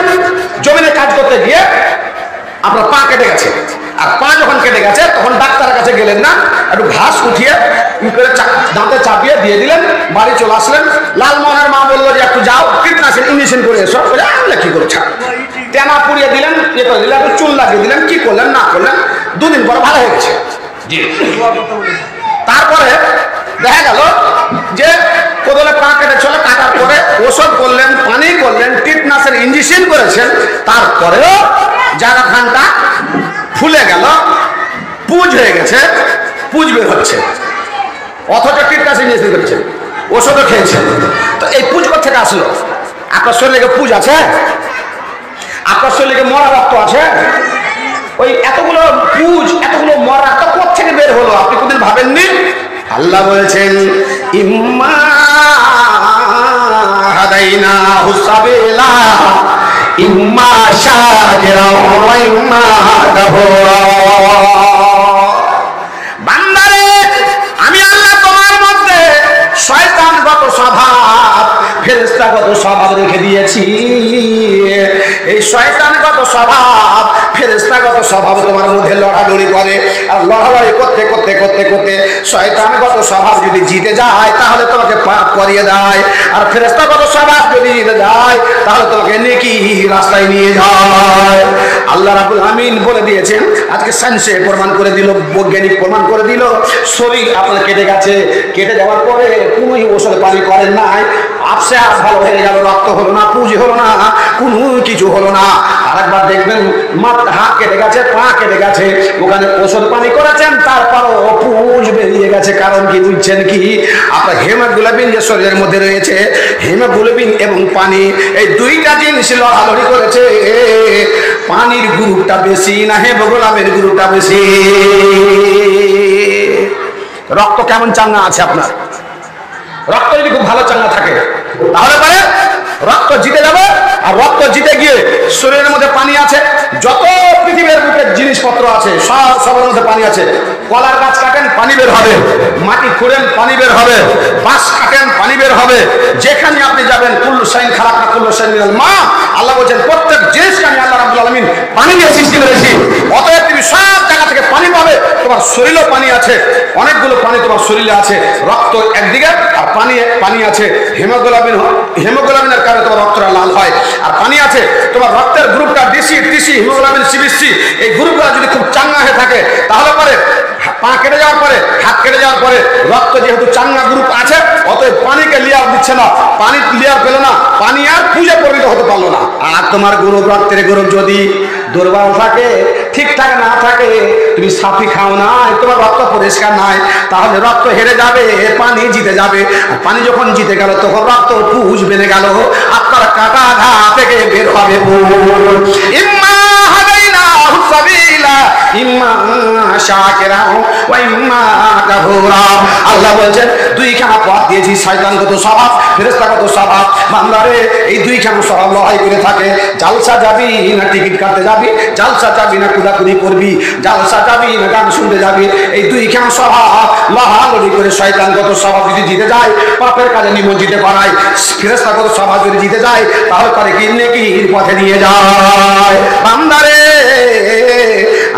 জমিনে কাজ করতে গিয়ে আপনার পা কেটে গেছে, আর পা যখন কেটে গেছে তখন ডাক্তারের কাছে গেলেন না, একটু ঘাস উঠিয়ে দাঁতে চাপিয়ে দিয়ে দিলেন, বাড়ি চলে আসলেন। লালমোহনের মা বললো যে একটু যাও কীটনাশক ইঞ্জেকশন করে এসো। আমরা কি করে ছাড়, টেনা পুড়িয়ে দিলেন, ইয়ে করে দিলেন, একটু চুল লাগিয়ে দিলেন, কি করলেন না করলেন, 2 দিন পরে ভালো হয়ে গেছে। জি, তারপরে দেখা গেল যে কোদলে পা কেটে চলে, কাটার পরে ওষুধ করলেন, পানি করলেন, কীটনাশক ইঞ্জেকশন করেছেন, তারপরেও জায়গাখানটা ফুলে গেল, পুজ হয়ে গেছে, পুজ বের হচ্ছে, অথচ কীটনাশক ইঞ্জেকশন করেছেন, ওষুধও খেয়েছেন। তো এই পুজ কোথা থেকে আসলো? আপনার শরীরে পুজ আছে? আপনার শরীরে মরা রক্ত আছে? ওই এতগুলো পুজ, এতগুলো মরা রক্ত কোথা থেকে বের হলো? আপনি কোনদিন ভাবেননি? আল্লাহ বলেছেন, ইম্মা হাদাইনাহু সাবিলা ইম্মা শাকিরা ওয়া ইম্মা কাফুরা। বান্দারে, আমি আল্লাহ তোমার মধ্যে শয়তানগত স্বভাব, ফেরেশতাগত স্বভাব রেখে দিয়েছি। এই শয়তানগত স্বভাব, ফেরেশতাগত স্বভাব তোমার মধ্যে লড়ালড়ি করে, আর লড়ালড়ি করতে করতে করতে করতে শয়তানগত স্বভাব যদি জিতে যায় তাহলে তোমাকে পাপ করিয়ে দেয়, আর ফেরেশতাগত স্বভাব যদি জিতে যায় তাহলে তোমাকে নেকি রাস্তায় নিয়ে যায়। আল্লাহ আল্লাহ রাব্বুল আমিন বলে দিয়েছেন, আজকে সায়েন্সে প্রমাণ করে দিল, বৈজ্ঞানিক প্রমাণ করে দিল, শরীর আপনার কেটে গেছে, কেটে যাওয়ার পরে কোনোই ওষুধ পানি করেন নাই, আপসে ভালো হয়ে গেল, রক্ত হলো না, পুঁজি হলো না, কোনো কিছু হলো না। আরেকবার দেখবেন হাত কেটে গেছে, পা কেটে গেছে, ওখানে ওষুধ পানি করেছেন, তারপরও পুঁজ বেরিয়ে গেছে। কারণ কি বুঝছেন কি? আপনার হিমোগ্লোবিন যে শরীরের মধ্যে রয়েছে, হিমোগ্লোবিন এবং পানি, এই দুইটা জিনিস লড়ালড়ি করেছে। পানির গ্রুপটা বেশি না হিমোগ্লোবিনের গ্রুপটা বেশি? রক্ত কেমন চাঙ্গা আছে আপনার? রক্ত যদি খুব ভালো চাঙ্গা থাকে তাহলে পরে রক্ত জিতে যাবে। আর রক্ত জিতে গিয়ে শরীরের মধ্যে পানি আছে, যত পৃথিবীর বুকে জিনিসপত্র আছে সবের মধ্যে পানি আছে। কলার গাছ কাটেন, পানি বের হবে, মাটি খুঁড়েন, পানি বের হবে, বাঁশ কাটেন, পানি বের হবে। যেখানে আপনি যাবেন, কুল্লু শাইইন খালাকনা কুল্লু শাইইন মিনাল মা, আল্লাহ বলছেন প্রত্যেক জিনিসকে আমি আল্লাহ রাব্বুল আলামিন পানি দিয়ে সৃষ্টি করেছি। অতএব তুমি সব জায়গা থেকে পানি পাবে। তোমার শরীরেও পানি আছে, অনেকগুলো পানি তোমার শরীরে আছে। রক্ত একদিকে আর পানি আছে। হিমোগ্লোবিনের কারণে তোমার রক্তটা লাল হয়। আর পানি আছে, তোমার রক্তের গ্রুপটা ডিসি, টিসি, হিমোগ্লোবিন, সিবিসি, এই গ্রুপগুলো যদি খুব চাঙ্গা হয়ে থাকে তাহলে পরে পা কেটে যাওয়ার পরে, হাত কেটে যাওয়ার পরে রক্ত যেহেতু চাঙ্গা গ্রুপ আছে, অতএব পানিকে লেয়ার দিচ্ছে না, পানি লেয়ার পেল না, পানি আর পুজো পরিণত হতে পারলো না। আর তোমার গ্রুপ, রক্তের গ্রুপ যদি দুর্বল থাকে, ঠিকঠাক না থাকে, তুমি সাফি খাও না, তোমার রক্ত পরিষ্কার নাই, তাহলে রক্ত হেরে যাবে, পানি জিতে যাবে। আর পানি যখন জিতে গেল তখন রক্ত পুজ বেড়ে গেল, আপনার কাটা ঘা থেকে বের হবে। ইম্মা হাদাইনাহু সাবিলা ইম্মা শাকিরা ওয়া ইম্মা কাফুরা। আল্লাহ বলেন দুইখানা পথ দিয়েছি, শয়তানগত স্বভাব, ফেরেশতাগত স্বভাব। বান্দারে এই দুইখানা স্বভাব লড়াই করে থাকে। জালসা যাবি না টিকিট কাটতে যাবি, জালসা যাবি না কুদাকুদি করবি, জালসা যাবি না গান শুনতে যাবি, এই দুইখানা স্বভাব লড়ালড়ি করে শয়তানগত স্বভাব যদি জিতে যায়, পাপের কাজে নিমজ্জিত করায়। ফেরেশতাগত স্বভাব যদি জিতে যায় তাহলে করে কি নেকির পথে নিয়ে যায়। বান্দারে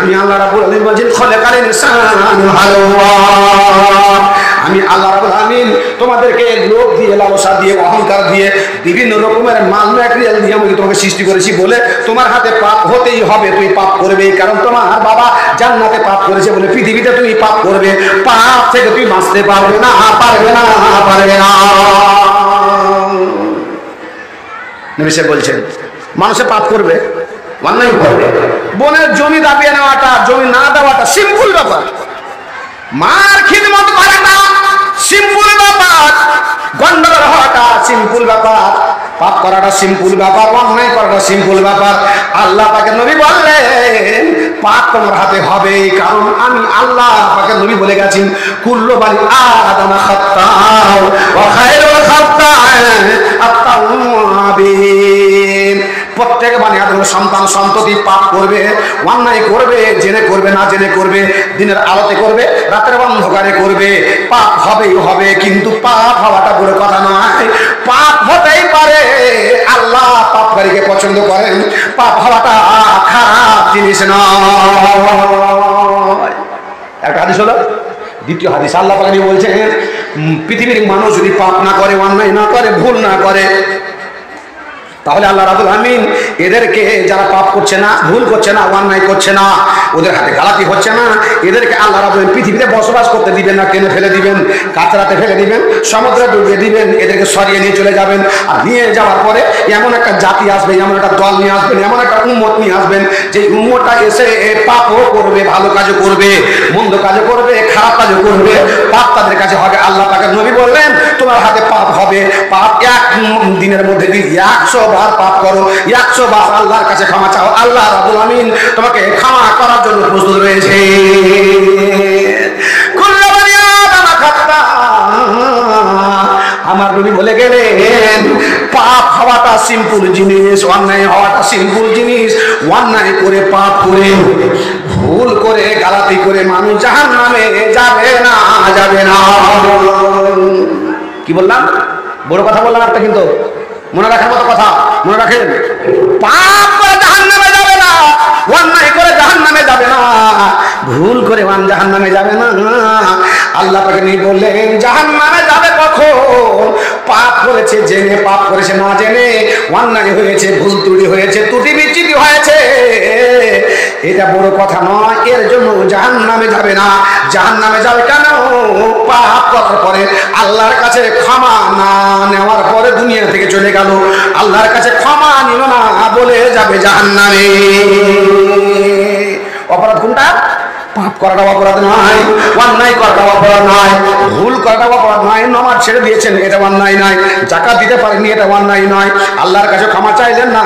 আমি আল্লাহ রাব্বুল আলামিন বলেন খলাকাল ইনসান হালওয়া, আমি আল্লাহ রাব্বুল আলামিন তোমাদেরকে লোভ দিয়ে, লালসা দিয়ে, অহংকার দিয়ে, বিভিন্ন রকমের মাল ম্যাটেরিয়াল দিয়ে আমি তোমাকে সৃষ্টি করেছি বলে তোমার হাতে পাপ হতেই হবে, তুই পাপ করবে। কারণ তোমার বাবা জান্নাতে পাপ করেছে বলে পৃথিবীতে তুমি পাপ করবে। পাপ থেকে তুই বাঁচতে পারবে না, পারবে না, পারবে না। নবী সাহেব বলছেন মানুষে পাপ করবে, অন্যায় করবে। বোনের জমি দাবিয়ে নেওয়াটা, জমি না দেওয়াটা সিম্পল ব্যাপার। মার খিদমত করাটা সিম্পল ব্যাপার, গন্ডগোল হওয়াটা সিম্পল ব্যাপার, পাপ করাটা সিম্পল ব্যাপার, অন্যায় করাটা সিম্পল ব্যাপার। আল্লাহ পাকের নবী বললেন পাপ তোমার হাতে হবে, কারণ আমি আল্লাহ পাকের নবী বলে গেছেন কুল্লু বানি আদম খাত্তাউ ওয়া খায়রুল খাত্তাইন আত-তাওয়াবিন। প্রত্যেক বানি আদমের সন্তান সন্ততি পাপ করবে, অন্যায় করবে, জেনে করবে, না জেনে করবে, দিনের আলোতে করবে, রাতের অন্ধকারে করবে, পাপ হবেই হবে। কিন্তু পাপ হওয়াটা বড় কথা নয়, পাপ হতেই পারে, আল্লাহ পাপকারীকে পছন্দ করেন, পাপ হওয়াটা খারাপ জিনিস নয়। একটা হাদিস হলো, দ্বিতীয় হাদিস আল্লাহ পাক বলছেন পৃথিবীর মানুষ যদি পাপ না করে, অন্যায় না করে, ভুল না করে, তাহলে আল্লাহ রাব্বুল আমিন এদেরকে, যারা পাপ করছে না, ভুল করছে না, অন্যায় করছে না, ওদের হাতে গালাতি হচ্ছে না, এদেরকে আল্লাহ রাব্বুল আমিন পৃথিবীতে বসবাস করতে দিবেন না, টেনে ফেলে দিবেন, কাতরাতে ফেলে দিবেন, সমুদ্রে ডুবিয়ে দিবেন, এদেরকে সরিয়ে নিয়ে চলে যাবেন। আর নিয়ে যাওয়ার পরে এমন একটা জাতি আসবে, এমন একটা দল নিয়ে আসবেন, এমন একটা উম্মত নিয়ে আসবেন, যে উম্মতটা এসে পাপও করবে, ভালো কাজও করবে, মন্দ কাজও করবে, খারাপ কাজও করবে, পাপ তাদের কাছে হবে। আল্লাহ পাকের নবী বললেন তোমার হাতে পাপ হবে, পাপ এক দিনের মধ্যে 100 বার পাপ করো, 100 বার আল্লাহর কাছে ক্ষমা চাও, আল্লাহ রাব্বুল আমিন তোমাকে ক্ষমা করার জন্য প্রস্তুত রয়েছে। কুল্লু বানি আদম খাত্তা, আমার নবী বলে গেলেন পাপ হওয়াটা সিম্পল জিনিস, অন্যায় হওয়াটা সিম্পল জিনিস। অন্যায় করে, পাপ করে, ভুল করে, গালাতি করে মানুষ জাহান্নামে যাবে না, যাবে না। কি বললাম? বড় কথা বললাম একটা, কিন্তু মনে রাখার মতো কথা, মনে রাখেন, পাপ করে জাহান্নামে যাবে না, অন্যায় করে জাহান্নামে যাবে না, ভুল করে জাহান্নামে যাবে না। আল্লাহ পাক নবী বললেন জাহান্নামে যাবে কখন? পাপ করেছে জেনে, পাপ করেছে না জেনে, অন্যায় হয়েছে, ভুল ত্রুটি হয়েছে, ত্রুটি বিচ্যুতি হয়েছে, এটা বড় কথা নয়, এর জন্য জাহান্নামে যাবে না। জাহান্নামে যাবে কেন? পাপ করার পরে আল্লাহর কাছে ক্ষমা না নেওয়ার পরে দুনিয়া থেকে চলে গেল, আল্লাহর কাছে ক্ষমা নিল না বলে যাবে জাহান্নামে। অপরাধ কোনটা? পাপ করাটা অপরাধ নয়, অন্যায় করাটা অপরাধ নয়, ভুল করাটা অপরাধ নয়। নামাজ ছেড়ে দিয়েছেন, এটা অন্যায় নয়। জাকাত দিতে পারেননি, এটা অন্যায় নয়। আল্লাহর কাছে ক্ষমা চাইলেন না,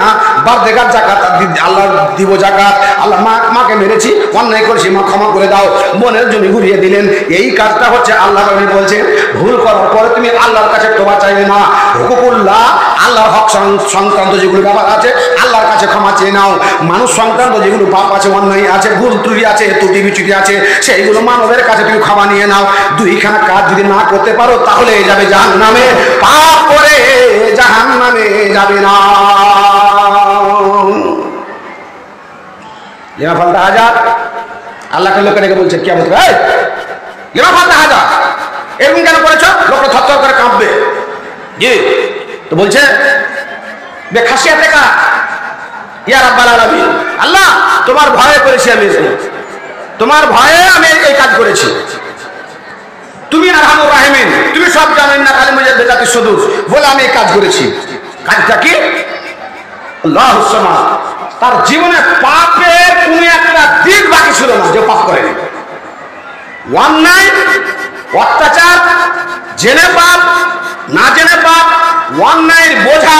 বার দেখার জাকাত আল্লাহ দিব জাকাত। আল্লাহ মাকে মেরেছি, অন্যায় করেছি, মা ক্ষমা করে দাও, মনের জমি ঘুরিয়ে দিলেন। এই কাজটা হচ্ছে আল্লাহ বলছে ভুল করার পরে তুমি আল্লাহর কাছে তোবা চাইবে না। হুকুকুল্লাহ, আল্লাহর হক সংক্রান্ত যেগুলো ব্যাপার আছে আল্লাহর কাছে ক্ষমা চেয়ে নাও। মানুষ সংক্রান্ত যেগুলো পাপ আছে, অন্যায় আছে, ভুল ত্রুটি আছে, ত্রুটি বিচ্যুতি আছে, সেইগুলো মানবের কাছে তুমি ক্ষমা নিয়ে নাও। দুইখানা কাজ যদি না করতে পারো তাহলে যাবে জাহান্নামে, পাপ করে জাহান্নামে যাবে না। লিমা ফালতা হাজার, আল্লাহকে লোকে ডেকে বলছে কিয়ামত করে, এই লিমা ফালতা হাজার, এরকম কেন করেছ? লোকটা থরথর করে কাঁপবে। জি, তো বলছে বেখাসিয়াতে কা ইয়া রাব্বাল আলামিন, আল্লাহ তোমার ভয়ে করেছি আমি, তোমার ভয়ে আমি এই কাজ করেছি। তুমি আরহামুর রাহিমিন, তুমি সব জানেন না, খালি মুজে বেজাতি সদুর বলে আমি এই কাজ করেছি। কাজটা কি? আল্লাহুস সামাদ, তার জীবনে পাপের কোনো একটা দিক বাকি ছিল না যে পাপ করেনি। অন্যায়, অত্যাচার, জেনে পাপ, না জেনে পাপ, অন্যায়ের বোঝা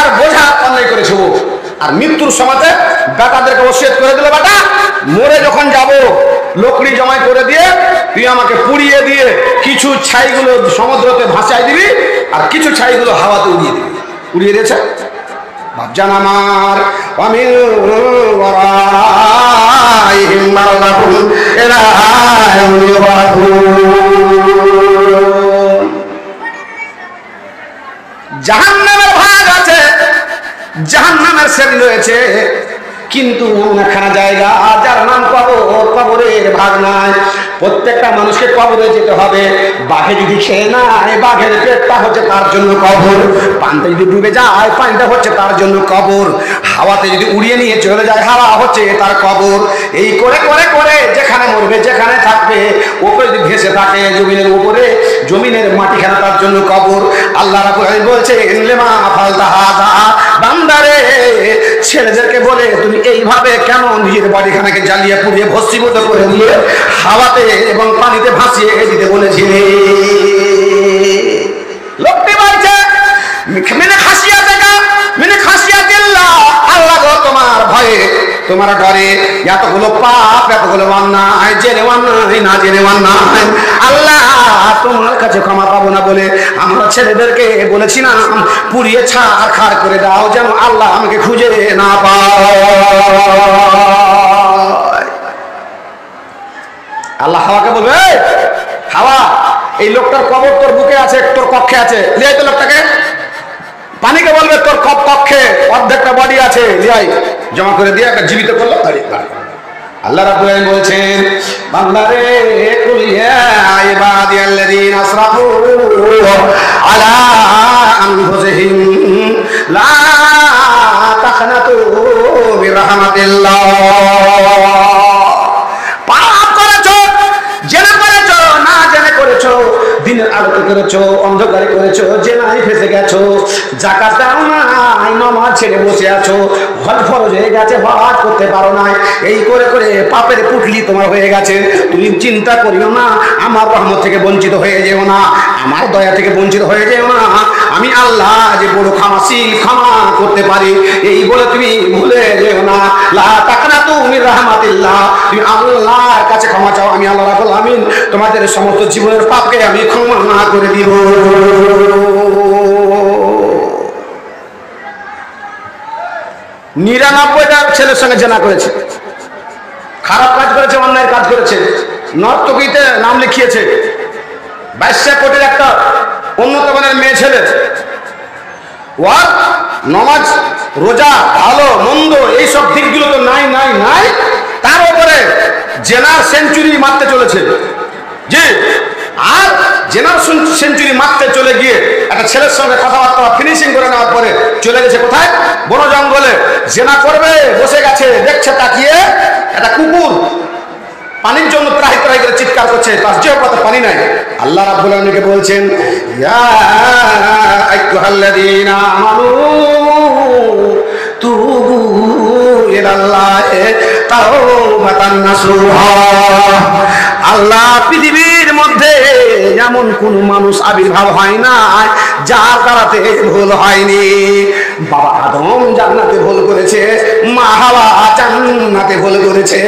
অন্যায় করেছে ও। আর মৃত্যুর সময়তে বেটাদেরকে ওসিয়ত করে দিল, বেটা মরে যখন যাব লকড়ি জমাই করে দিয়ে তুই আমাকে পুড়িয়ে দিয়ে কিছু ছাইগুলো সমুদ্রতে ভাসাই দিবি, আর কিছু ছাইগুলো হাওয়াতে উড়িয়ে দিবি। উড়িয়ে দিয়েছে বাপজান আমার। জাহান্নামের ভাগ আছে, জাহান্নামের শ্রেণী রয়েছে, কিন্তু এমন একখানা জায়গা যার নাম কবর, কবরের ভাগ নাই। প্রত্যেকটা মানুষকে কবরে যেতে হবে। বাঘে যদি খেয়ে নেয়, বাঘের পেটটা হচ্ছে তার জন্য কবর। পানিতে যদি ডুবে যায়, পানিটা হচ্ছে তার জন্য কবর। হাওয়াতে যদি উড়িয়ে নিয়ে চলে যায়, হাওয়া হচ্ছে তার কবর। এই করে করে করে যেখানে মরবে, যেখানে থাকবে, ওপরে যদি ভেসে থাকে জমিনের উপরে, জমিনের মাটিখানা তার জন্য কবর। আল্লাহ রাব্বুল আলামিন বলছে লিমা ফালতা হাযা, বান্দারে ছেলেদেরকে বলে তুমি এইভাবে কেন নিজের বাড়িখানাকে জ্বালিয়ে পুড়িয়ে ভস্মীভূত করে দিয়ে হাওয়াতে এবং পানিতে ভাসিয়ে দিতে বলেছিলে? লোকটি বলছে মিনে খাসিয়া দেখা, মিনে খাসিয়া দিল্লাহ, আল্লাহ গো তোমার ভয়ে, তোমার ডরে এতগুলো পাপ, এতগুলো অন্যায়, জেনে অন্যায়, না জেনে অন্যায়, আল্লাহ তোমার কাছে ক্ষমা পাবো না বলে আমরা ছেলেদেরকে বলেছিলাম পুড়িয়ে ছাড়খাড় করে দাও, যেন আল্লাহ আমাকে খুঁজে না পায়। আল্লাহ হাওয়াকে বলবে, হাওয়া এই লোকটার কবর তোর বুকে আছে, তোর কক্ষে আছে, লিয়াই তো লোকটাকে। পানিকে বলবে তোর কক্ষে অর্ধেকটা বডি আছে, লিয়াই জমা করে দিয়ে একটা জীবিত করলো। আল্লাহ রাব্বুল আলামিন বলছেন বান্দারে কুল ইয়া ইবাদিয়াল্লাযীনা আসরাফু আলা আনফুসিহিম লা তাকনাতু মির রাহমাতিল্লাহ। পাপ করেছো, জেনে করেছো, না জেনে করেছো, দিনের আলোতে করেছো, অন্ধকারে করেছো, জেনায় ফেসে গেছো, যাকাত দাও নাই, নামাজ ছেড়ে বসে আছো, হজ ফরজ হয়ে গেছে, হজ করতে পারো না, এই করে করে পাপের পুটলি তোমার হয়ে গেছে। তুমি চিন্তা করিও না, আমার রহমত থেকে বঞ্চিত হয়ে যেও না, আমার দয়া থেকে বঞ্চিত হয়ে যেও না। আমি আল্লাহ যে বড় ক্ষমাশীল, ক্ষমা করতে পারি, এই বলে তুমি ভুলে যেও না। লা তাকনাতু মির রাহমাতিল্লাহ, তুমি আল্লাহর কাছে ক্ষমা চাও, আমি আল্লাহ রাব্বুল আমিন তোমাদের সমস্ত জীবনের পাপকে আমি ক্ষমা করে দিব। 99টা ছেলের সঙ্গে জেনা করেছে, খারাপ কাজ করেছে, অন্যায় কাজ করেছে, নর্তকীতে নাম লিখিয়েছে, 22 কোটির একটা উন্নত মানের মেয়ে ছেলে, ওয়ার নমাজ রোজা ভালো মন্দ এইসব দিকগুলো তো নাই নাই নাই, তার উপরে জেনার সেঞ্চুরি মারতে চলেছে। জি, আর জেনার সেঞ্চুরি মারতে চলে গিয়ে একটা ছেলের সঙ্গে কথাবার্তা ফিনিশিং করে নেওয়ার পরে চলে গেছে কোথায়? বন জঙ্গলে। জেনা করবে বসে গেছে, দেখছে তাকিয়ে একটা কুকুর পানির জন্য ত্রাহি ত্রাহি করে চিৎকার করছে, তার যে পাতে পানি নাই। আল্লাহ রাব্বুল আলামিনকে বলছেন, ইয়া আইয়ুহাল্লাযীনা আমানু তুবু ইলাল্লাহি তাওবাতান নাসুহা। আল্লাহ পৃথিবীর মধ্যে এমন কোন মানুষ আবির্ভাব হয় না যার দ্বারাতে ভুল হয়নি। বাবা আদম জান্নাতে ভুল করেছে, মা হাওয়া জান্নাতে ভুল করেছে,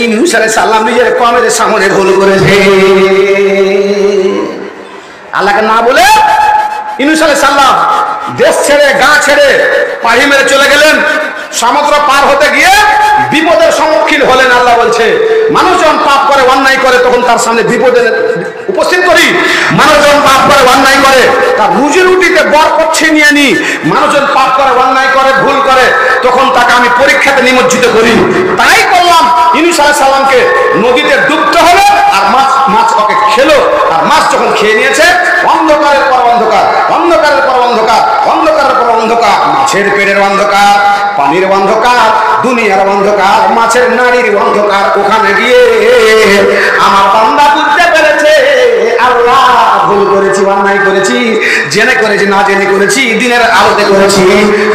ইউনূস আলাইহিস সালাম নিজের কওমের সামনে ভুল করেছে। আল্লাহকে না বলে ইউনূস আলাইহিস সালাম দেশ ছেড়ে গা ছেড়ে পাড়ি মেরে চলে গেলেন। সমুদ্র পার হতে গিয়ে বিপদের সম্মুখীন হলেন। আল্লাহ বলছে, মানুষ যখন পাপ করে অন্যায় করে তখন তার সামনে বিপদে উপস্থিত করি। মানুষ যখন পাপ করে অন্যায় করে তার রুজি রুটিতে বরকত ছিনিয়ে নি। মানুষ যখন পাপ করে অন্যায় করে ভুল করে তখন তাকে আমি পরীক্ষাতে নিমজ্জিত করি। তাই করলাম, ইউনূস আলাইহিস সালামকে নদীতে ডুবতে হলো আর মাছ ওকে খেলো। আর মাছ যখন খেয়ে নিয়েছে, অন্ধকারের পর অন্ধকার, অন্ধকারের পর অন্ধকার, অন্ধকারের পর অন্ধকার, মাছের পেটের অন্ধকার, পানির অন্ধকার, দুনিয়ার অন্ধকার, মাছের নারীর অন্ধকার। ওখানে গিয়ে আমার বান্দা বুঝতে পেরেছে আল্লাহ ভুল করেছি, অন্যায় করেছি, জেনে করেছি না জেনে করেছি, দিনের আলোতে করেছি।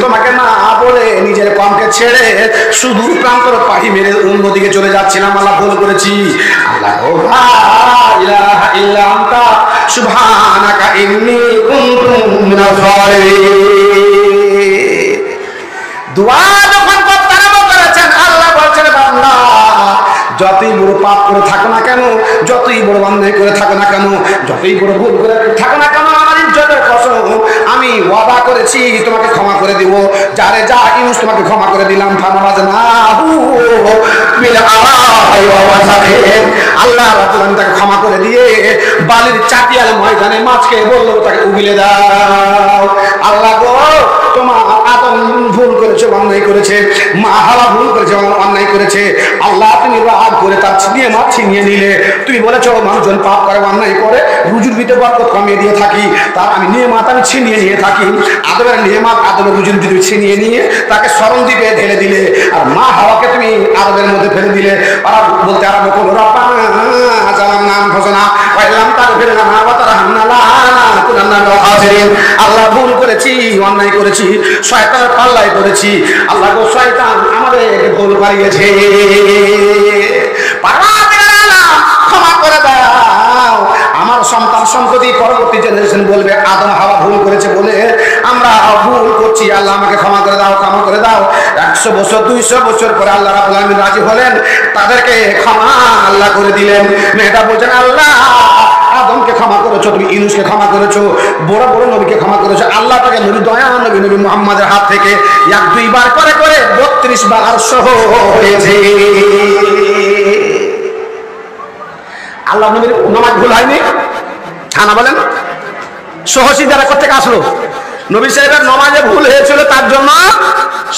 তোমাকে না বলে নিজের কমকে ছেড়ে সুদূর প্রান্তর পাড়ি মেরে অন্যদিকে চলে যাচ্ছিলাম। আল্লাহ ভুল করেছি। আল্লাহ লা ইলাহা ইল্লা আনতা সুবহানাকা ইন্নী কুনতু মিনাজ জালিমিন। দোয়া যখন করতে আরম্ভ করেছেন, আল্লাহ বলছেন, বান্দা যতই বড় পাপ করে থাকো না কেন, যতই বড় অন্যায় করে থাকো না কেন, যতই বড় ভুল করে থাকো না কেন, আমার ইজ্জতের কসম আমি ওয়াদা করেছি তোমাকে ক্ষমা করে দিব। যারে যা ইউনূস তোমাকে ক্ষমা করে দিলাম। আল্লাহ রাব্বুল আলামিন তাকে ক্ষমা করে দিয়ে বালির চাটিয়াল ময়দানে মাছকে বলল তাকে উগিলে দাও। আল্লাহ গো, তোমার আদম ভুল করেছে, অন্যায় করেছে, মা হাওয়া ভুল করেছে, অন্যায় করেছে। আল্লাহ তুমি রাগ করে তার ছিনিয়ে মাছ ছিনিয়ে নিলে। তুমি বলেছো মানুষজন পাপ করে, অন্যায় করে, রুজুর ভিতরে বরকত কমিয়ে দিয়ে থাকি, তার আমি নিয়ামত আমি ছিনিয়ে নিয়ে থাকি। আদমের নিয়ামত, আদমের রুজুর ভিতরে ছিনিয়ে নিয়ে তাকে স্মরণ দ্বীপে ঢেলে দিলে। আর মা হাওয়াকে তুমি আদমের মধ্যে ফেলে দিলে। ওরা বলতে আরম্ভ করলো, রব্বানা জালামনা আনফুসানা ওয়া ইল্লাম তাগফির লানা ওয়া তারহামনা লানাকুনান্না মিনাল খাসিরিন। আল্লাহ ভুল করেছি, অন্যায় করেছি, শয়তানের পাল্লায় পড়েছি। আল্লাহ গো, শয়তান আমাদের ভুল বাড়িয়েছে, ক্ষমা করে দাও। আমার সন্তান সম্পত্তি পরবর্তী জেনারেশন বলবে আদম হাওয়া ভুল করেছে বলে আমরা ভুল করছি, আল্লাহ আমাকে ক্ষমা করে দাও, ক্ষমা করে দাও। 100 বছর 200 বছর পরে আল্লাহ রাব্বুল আলামিন রাজি হলেন, তাদেরকে ক্ষমা আল্লাহ করে দিলেন। মেয়েটা বলছেন, আল্লাহ আদমকে ক্ষমা করেছো, তুমি ইউনূসকে ক্ষমা করেছো, বড় বড় নবীকে ক্ষমা করেছো। আল্লাহ তাকে নবী দয়া নবী নবী মুহাম্মাদের হাত থেকে 1-2 বার করে করে 32 বার সহ হয়েছে। আল্লাহ নবীর নামাজ ভুল হয়নি, ছানা বলেন। সহসিজদা করতে আসলো, নবী সাহেবের নামাজে ভুল হয়েছিল, তার জন্য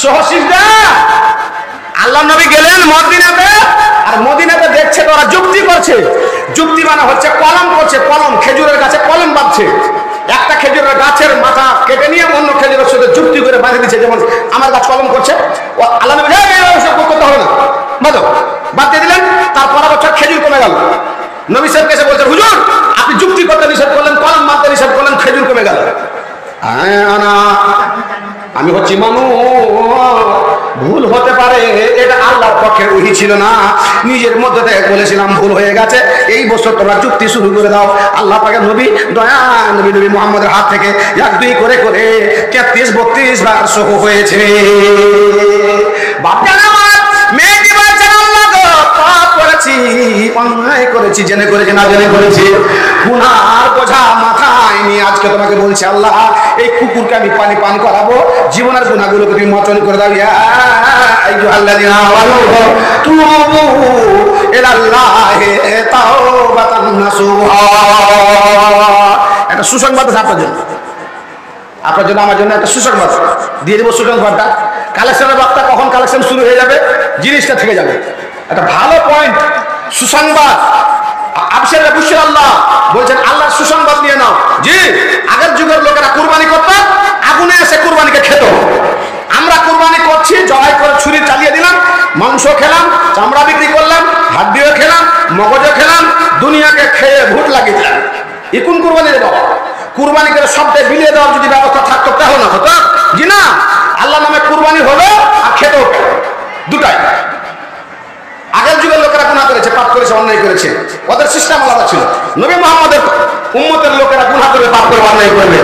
সহসিজদা। আল্লাহ নবী গেলেন মদিনাতে, আর মদিনাতে দেখছে তো ওরা যুক্তি করছে। যুক্তি মানে হচ্ছে কলম করছে, কলম, খেজুরের গাছে কলম বাঁধছে। একটা খেজুরের গাছের মাথা কেটে নিয়ে অন্য খেজুরের সাথে যুক্তি করে বাঁধে দিচ্ছে। যেমন আমার গাছ কলম করছে, আল্লাহ নবী করতে হবে না, বাঁধো, বাঁধতে দিলেন। তার পরের বছর খেজুর কমে গেল। নবী সাহেব কাছে বলছেন, হুজুর আপনি যুক্তি করতে নিষেধ করলেন, কলম বাঁধতে নিষেধ করলেন, খেজুর কমে গেল। আমি হচ্ছি মানুষ, ভুল হতে পারে, এটা আল্লাহর পক্ষের ওহী ছিল না। নিজের মধ্যে থেকে বলেছিলাম ভুল হয়ে গেছে, এই বছর তোমরা যুক্তি শুরু করে দাও। আল্লাহ পাকের নবী দয়া নবী নবী মুহাম্মদের হাত থেকে 1-2 করে করে 33-32 বার সহ হয়েছে। বাপটা আমার মেয়েটি বলছেন, আল্লাহ গো, পাপ করেছি, অন্যায় করেছি, জেনে করেছি না জেনে করেছি, গুনার বোঝা মাথায় নিয়ে আজকে তোমাকে বলছি, আল্লাহ এই কুকুরকে আমি পানি পান করাবো, জীবনের গুনাহগুলোকে তুমি মোচন করে দাও। ইয়া আইয়ুহাল্লাযীনা আমানু তুবু ইলাল্লাহি তাওবাতান নাসুহা। একটা সুসংবাদ আছে আপনার জন্য, আপনার জন্য, আমার জন্য একটা সুসংবাদ দিয়ে দেবো। সুসংবাদটা কালেকশনের বার্তা কখন কালেকশন শুরু হয়ে যাবে, জিনিসটা থেকে যাবে। একটা ভালো পয়েন্ট, সুসংবাদ। আবশির বুশরা, আল্লাহ বলছেন আল্লাহর সুসংবাদ নিয়ে নাও। জি, আগের যুগের লোকেরা কুরবানি করত, আগুনে এসে কুরবানিকে খেত। আমরা কুরবানি করছি, জবাই করে ছুরি চালিয়ে দিলাম, মাংস খেলাম, চামড়া বিক্রি করলাম, হাড্ডিও খেলাম, মগজও খেলাম, দুনিয়াকে খেয়ে ভূত লাগিয়ে দিলাম। ই কোন কুরবানি রে বাবা? কুরবানি করে সবটাই বিলিয়ে দেওয়ার যদি ব্যবস্থা থাকতো তাহলে না হতো। জি না, আল্লাহ নামে কুরবানি হলো আর খেতেও পেল, দুটাই। আগের যুগের লোকেরা গুনাহ করেছে, পাপ করেছে, অন্যায় করেছে, ওদের সিস্টেম আলাদা ছিল। নবী মুহাম্মদের উম্মতের লোকেরা গুনাহ করে, পাপ করে, অন্যায় করবে,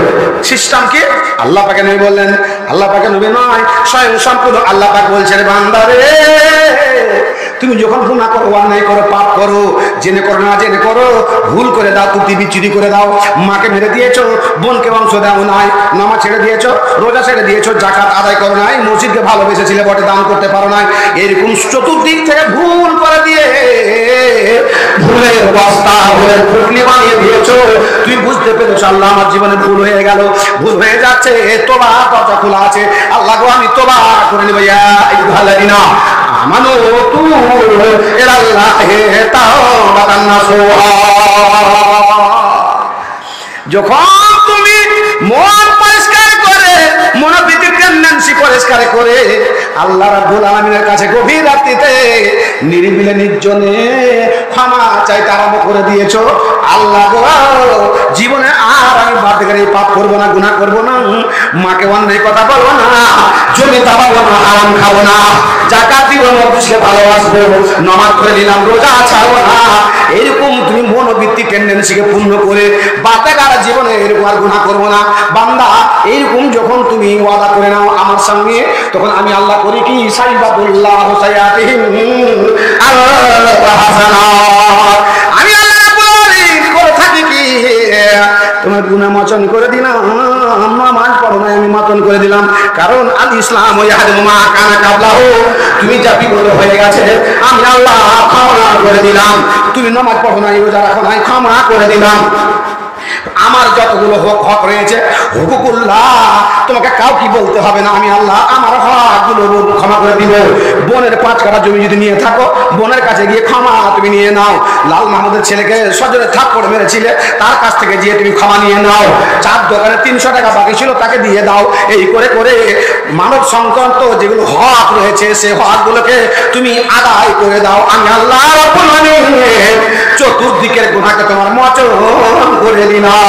সিস্টেম কি? আল্লাহ পাকে নবী বললেন, আল্লাহ পাকে নবী নয়, স্বয়ং সম্পূর্ণ আল্লাহ পাক বলছেন, বান্দা রে তুমি যখন গুনাহ করো, অন্যায় করো, পাপ করো, জেনে করো না জেনে করো, ভুল করে দাও, তুই বিচ্যুতি করে দাও, মাকে মেরে দিয়েছো, বোনকে বংশ দাও নাই, নামাজ ছেড়ে দিয়েছো, রোজা ছেড়ে দিয়েছো, জাকাত আদায় করো নাই, মসজিদকে ভালোবেসেছিলে বটে, দান করতে পারো নাই, এরকম চতুর্দিক থেকে ভুল করে দিয়ে ভুলের বস্তা, ভুলের পুটলি বানিয়ে দিয়েছো। তুই বুঝতে পেরেছো আল্লাহ আমার জীবনে ভুল হয়ে গেল, ভুল হয়ে যাচ্ছে, তোবা দরজা খোলা আছে, আল্লাহ গো আমি তোবা করে নিব, ইয়া আইয়ুহাল্লাযিনা আমানু তুবু ইলাল্লাহি তাওবাতান নাসুহা। যখন তুমি মন পরিষ্কার করে, মনোবৃত্তি টেন্ডেন্সি পরিষ্কার করে আল্লাহ রাব্বুল আলামিনের কাছে গভীর রাত্রিতে নিরিবিলে নির্জনে ক্ষমা চাইতে আরম্ভ করে দিয়েছো, আল্লাহ গো জীবনে আর আমি বাড়তি পাপ করবো না, গুনাহ করবো না, মাকে অন্যায় কথা বলবো না, জমি দাবাবো না, আরাম খাবো না, জাকাত দিব, মজলিসকে ভালোবাসবো, নামাজ পড়ে নিলাম, রোজা ছাড়বো না, এরকম তুমি মনোবৃত্তি টেন্ডেন্সিকে পূর্ণ করে বাতেকার জীবনে এরকম আর গুনাহ করবো না। বান্দা এইরকম যখন তুমি ওয়াদা করে নাও আমার সঙ্গে, তখন আমি আল্লাহ করি কি, সাইবাতুল্লাহ সাইয়াতিহিম আমি আল্লাহ করে থাকি কি, তোমার গুনাহ মোচন করে দিলাম, নামাজ পড়ো না আমি মোচন করে দিলাম, কারণ আল ইসলাম ইয়াহদিমু মা কানা কাবলাহু, তুমি যা বিপদ হয়ে গেছে আমি আল্লাহ ক্ষমা করে দিলাম, তুমি নামাজ পড়ো না, রোজা রাখো না, ক্ষমা করে দিলাম। আমার যতগুলো হক রয়েছে হুকুকুল্লাহ, তোমাকে কাউকে বলতে হবে না, আমি আল্লাহ আমার হকগুলো ক্ষমা করে দিব। বোনের 5 কাঠা জমি যদি নিয়ে থাকো, বোনের কাছে গিয়ে ক্ষমা তুমি নিয়ে নাও। লাল মাহমুদের ছেলেকে সজোরে থাপ্পড় মেরেছিলে, তার কাছ থেকে গিয়ে তুমি ক্ষমা নিয়ে নাও। চার দোকানে 300 টাকা বাকি ছিল, তাকে দিয়ে দাও। এই করে করে মানব সংক্রান্ত যেগুলো হক রয়েছে সে হকগুলোকে তুমি আদায় করে দাও। আমি আল্লাহ রাব্বুল আলামিন চতুর্দিকের গুনাহকে তোমার মোচন করে দিলাম।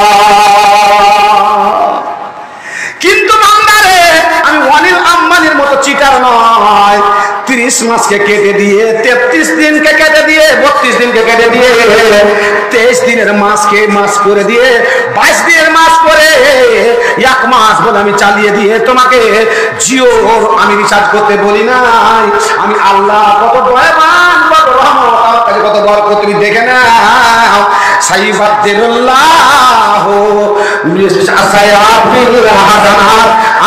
কিন্তু বান্দারে আমি অনিল আম্বানির মতো চিটার নয়, 30 মাসকে কেটে দিয়ে, 33 দিনকে কেটে দিয়ে, 32 দিনকে কেটে দিয়ে, 23 দিনের মাসকে মাস করে দিয়ে, 22 দিনের মাস করে 1 মাস বলে আমি চালিয়ে দিয়ে তোমাকে জিও আমি রিচার্জ করতে বলি নাই। আমি আল্লাহ কত দয়াবান, কত রহমত, আমার কাছে কত বরকত তুমি দেখে নাও।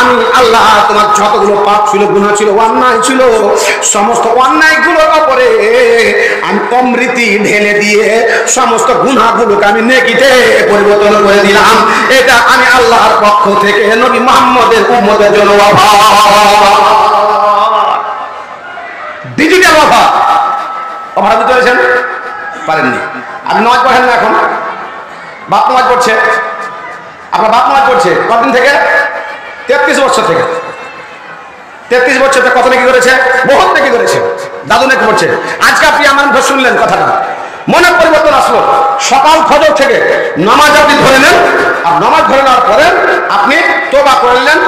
আমি আল্লাহ তোমার যতগুলো পাপ ছিল, গুনাহ ছিল, অন্যায় ছিল, সমস্ত অন্যায়গুলোর উপরে আমি অমৃতি ঢেলে দিয়ে সমস্ত গুনাহগুলোকে আমি নেকিতে পরিবর্তন করে দিলাম। এটা আমি আল্লাহর পক্ষ থেকে নবী মুহাম্মদের উম্মতের জন্য ডিজিটাল অফার দিতে পেরেছেন? পারেননি। আপনি নামাজ পড়েন না, এখন বাপ নামাজ পড়ছে, আপনার বাপ নামাজ পড়ছে কতদিন থেকে? 33 বছর থেকে। 33 বছর থেকে কত নাকি করেছে? বহুত নাকি করেছে, দাদু নাকি পড়ছে। আজকে আপনি আমার মুখে শুনলেন কথাটা, মনে পরিবর্তন আসলো। সকাল ফজর থেকে নামাজ আপনি ধরে নেন, আর নামাজ ধরে নেওয়ার পরে আপনি তোবা করলেন,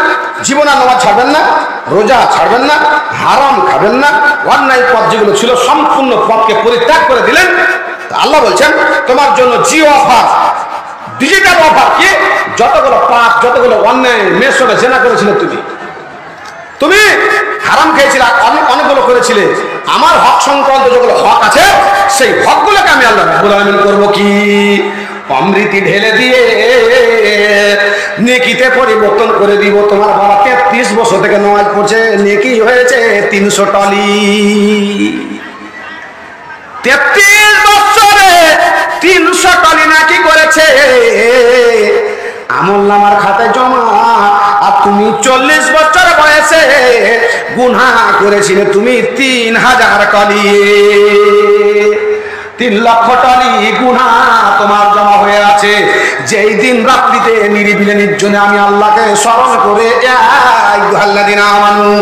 জীবন আর নামাজ ছাড়বেন না, রোজা ছাড়বেন না, হারাম খাবেন না, অন্যায় পথ যেগুলো ছিল সম্পূর্ণ পথকে পরিত্যাগ করে দিলেন। আল্লাহ বলছেন তোমার জন্য জিও অফার, ডিজিটাল অফার। কি? যতগুলো পাপ, যতগুলো অন্যায়, মেয়ের সঙ্গে জেনা করেছিলে, তুমি হারাম খেয়েছিলে, অনেকগুলো করেছিলে, আমার হক সংক্রান্ত যেগুলো হক আছে সেই হকগুলোকে আমি আল্লাহ রাব্বুল আলামিন করবো কি, অমৃতি ঢেলে দিয়ে নেকিতে পরিবর্তন করে দিব। তোমার বাবা 33 বছর থেকে নামাজ পড়ছে, নেকি হয়েছে 300 টলি। 33 বছরে 300 টলি নাকি করেছে আমলনামার খাতায় জমা। আর তুমি 40 বছর বয়সে গুনাহ করেছিলে তুমি 3000 টলি, 3 লক্ষ টলি গুনাহ তোমার জমা হয়ে আছে। যেই দিন রাত্রিতে নিরিবিলে নির্জনে আমি আল্লাহকে স্মরণ করে আইয়ুহাল্লাযিনা আমানু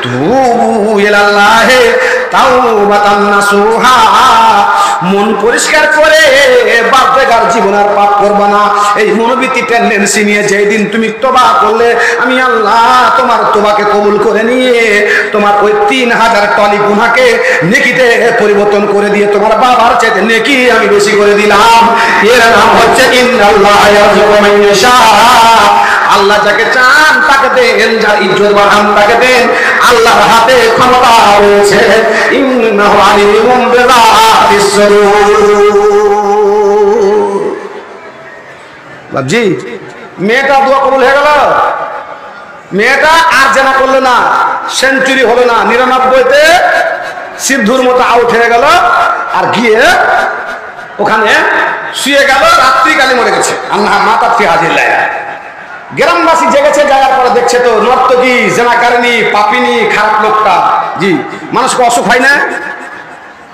তুবু ইলাল্লাহি তাওবাতান নাসুহা মন পরিষ্কার করে বাদ বেকার জীবন আর পাপ করবা না। এই মনোবৃত্তি টেন্ডেন্সি নিয়ে যেই দিন তুমি তওবা করলে আমি আল্লাহ তোমার তওবাকে কবুল করে নিয়ে তোমার ওই 3000 টলি গুনাহকে নেকিতে পরিবর্তন করে দিয়ে তোমার বাবার চাইতে নেকি আমি বেশি করে দিলাম। এর নাম হচ্ছে ইন্নাল্লাহ ইয়ারযুকু মান ইয়াশা। আল্লাহ যাকে চান তাকে দেন, যার ইজ্জত বাড়ান তাকে দেন। আল্লাহর হাতে ক্ষমতা রয়েছে। ইন্নাহু আলিমুম বিযাতিস সুদূর। বাবজি, মেয়েটা দোয়া কবুল হয়ে গেল। মেয়েটা আর জানা করলো না, সেঞ্চুরি হলো না, 99তে সিদ্ধুর মতো আউট হয়ে গেল। আর গিয়ে ওখানে শুয়ে গেল, রাত্রিকালে মরে গেছে। আল্লাহ মাতা ফি হাজির লাইলা। গ্রামবাসী জেগেছে, জায়গার পরে দেখছে তো নর্তকী, জেনাকারিনী, পাপিনী, খারাপ লোকটা। জি, মানুষকে অসুখ হয় না?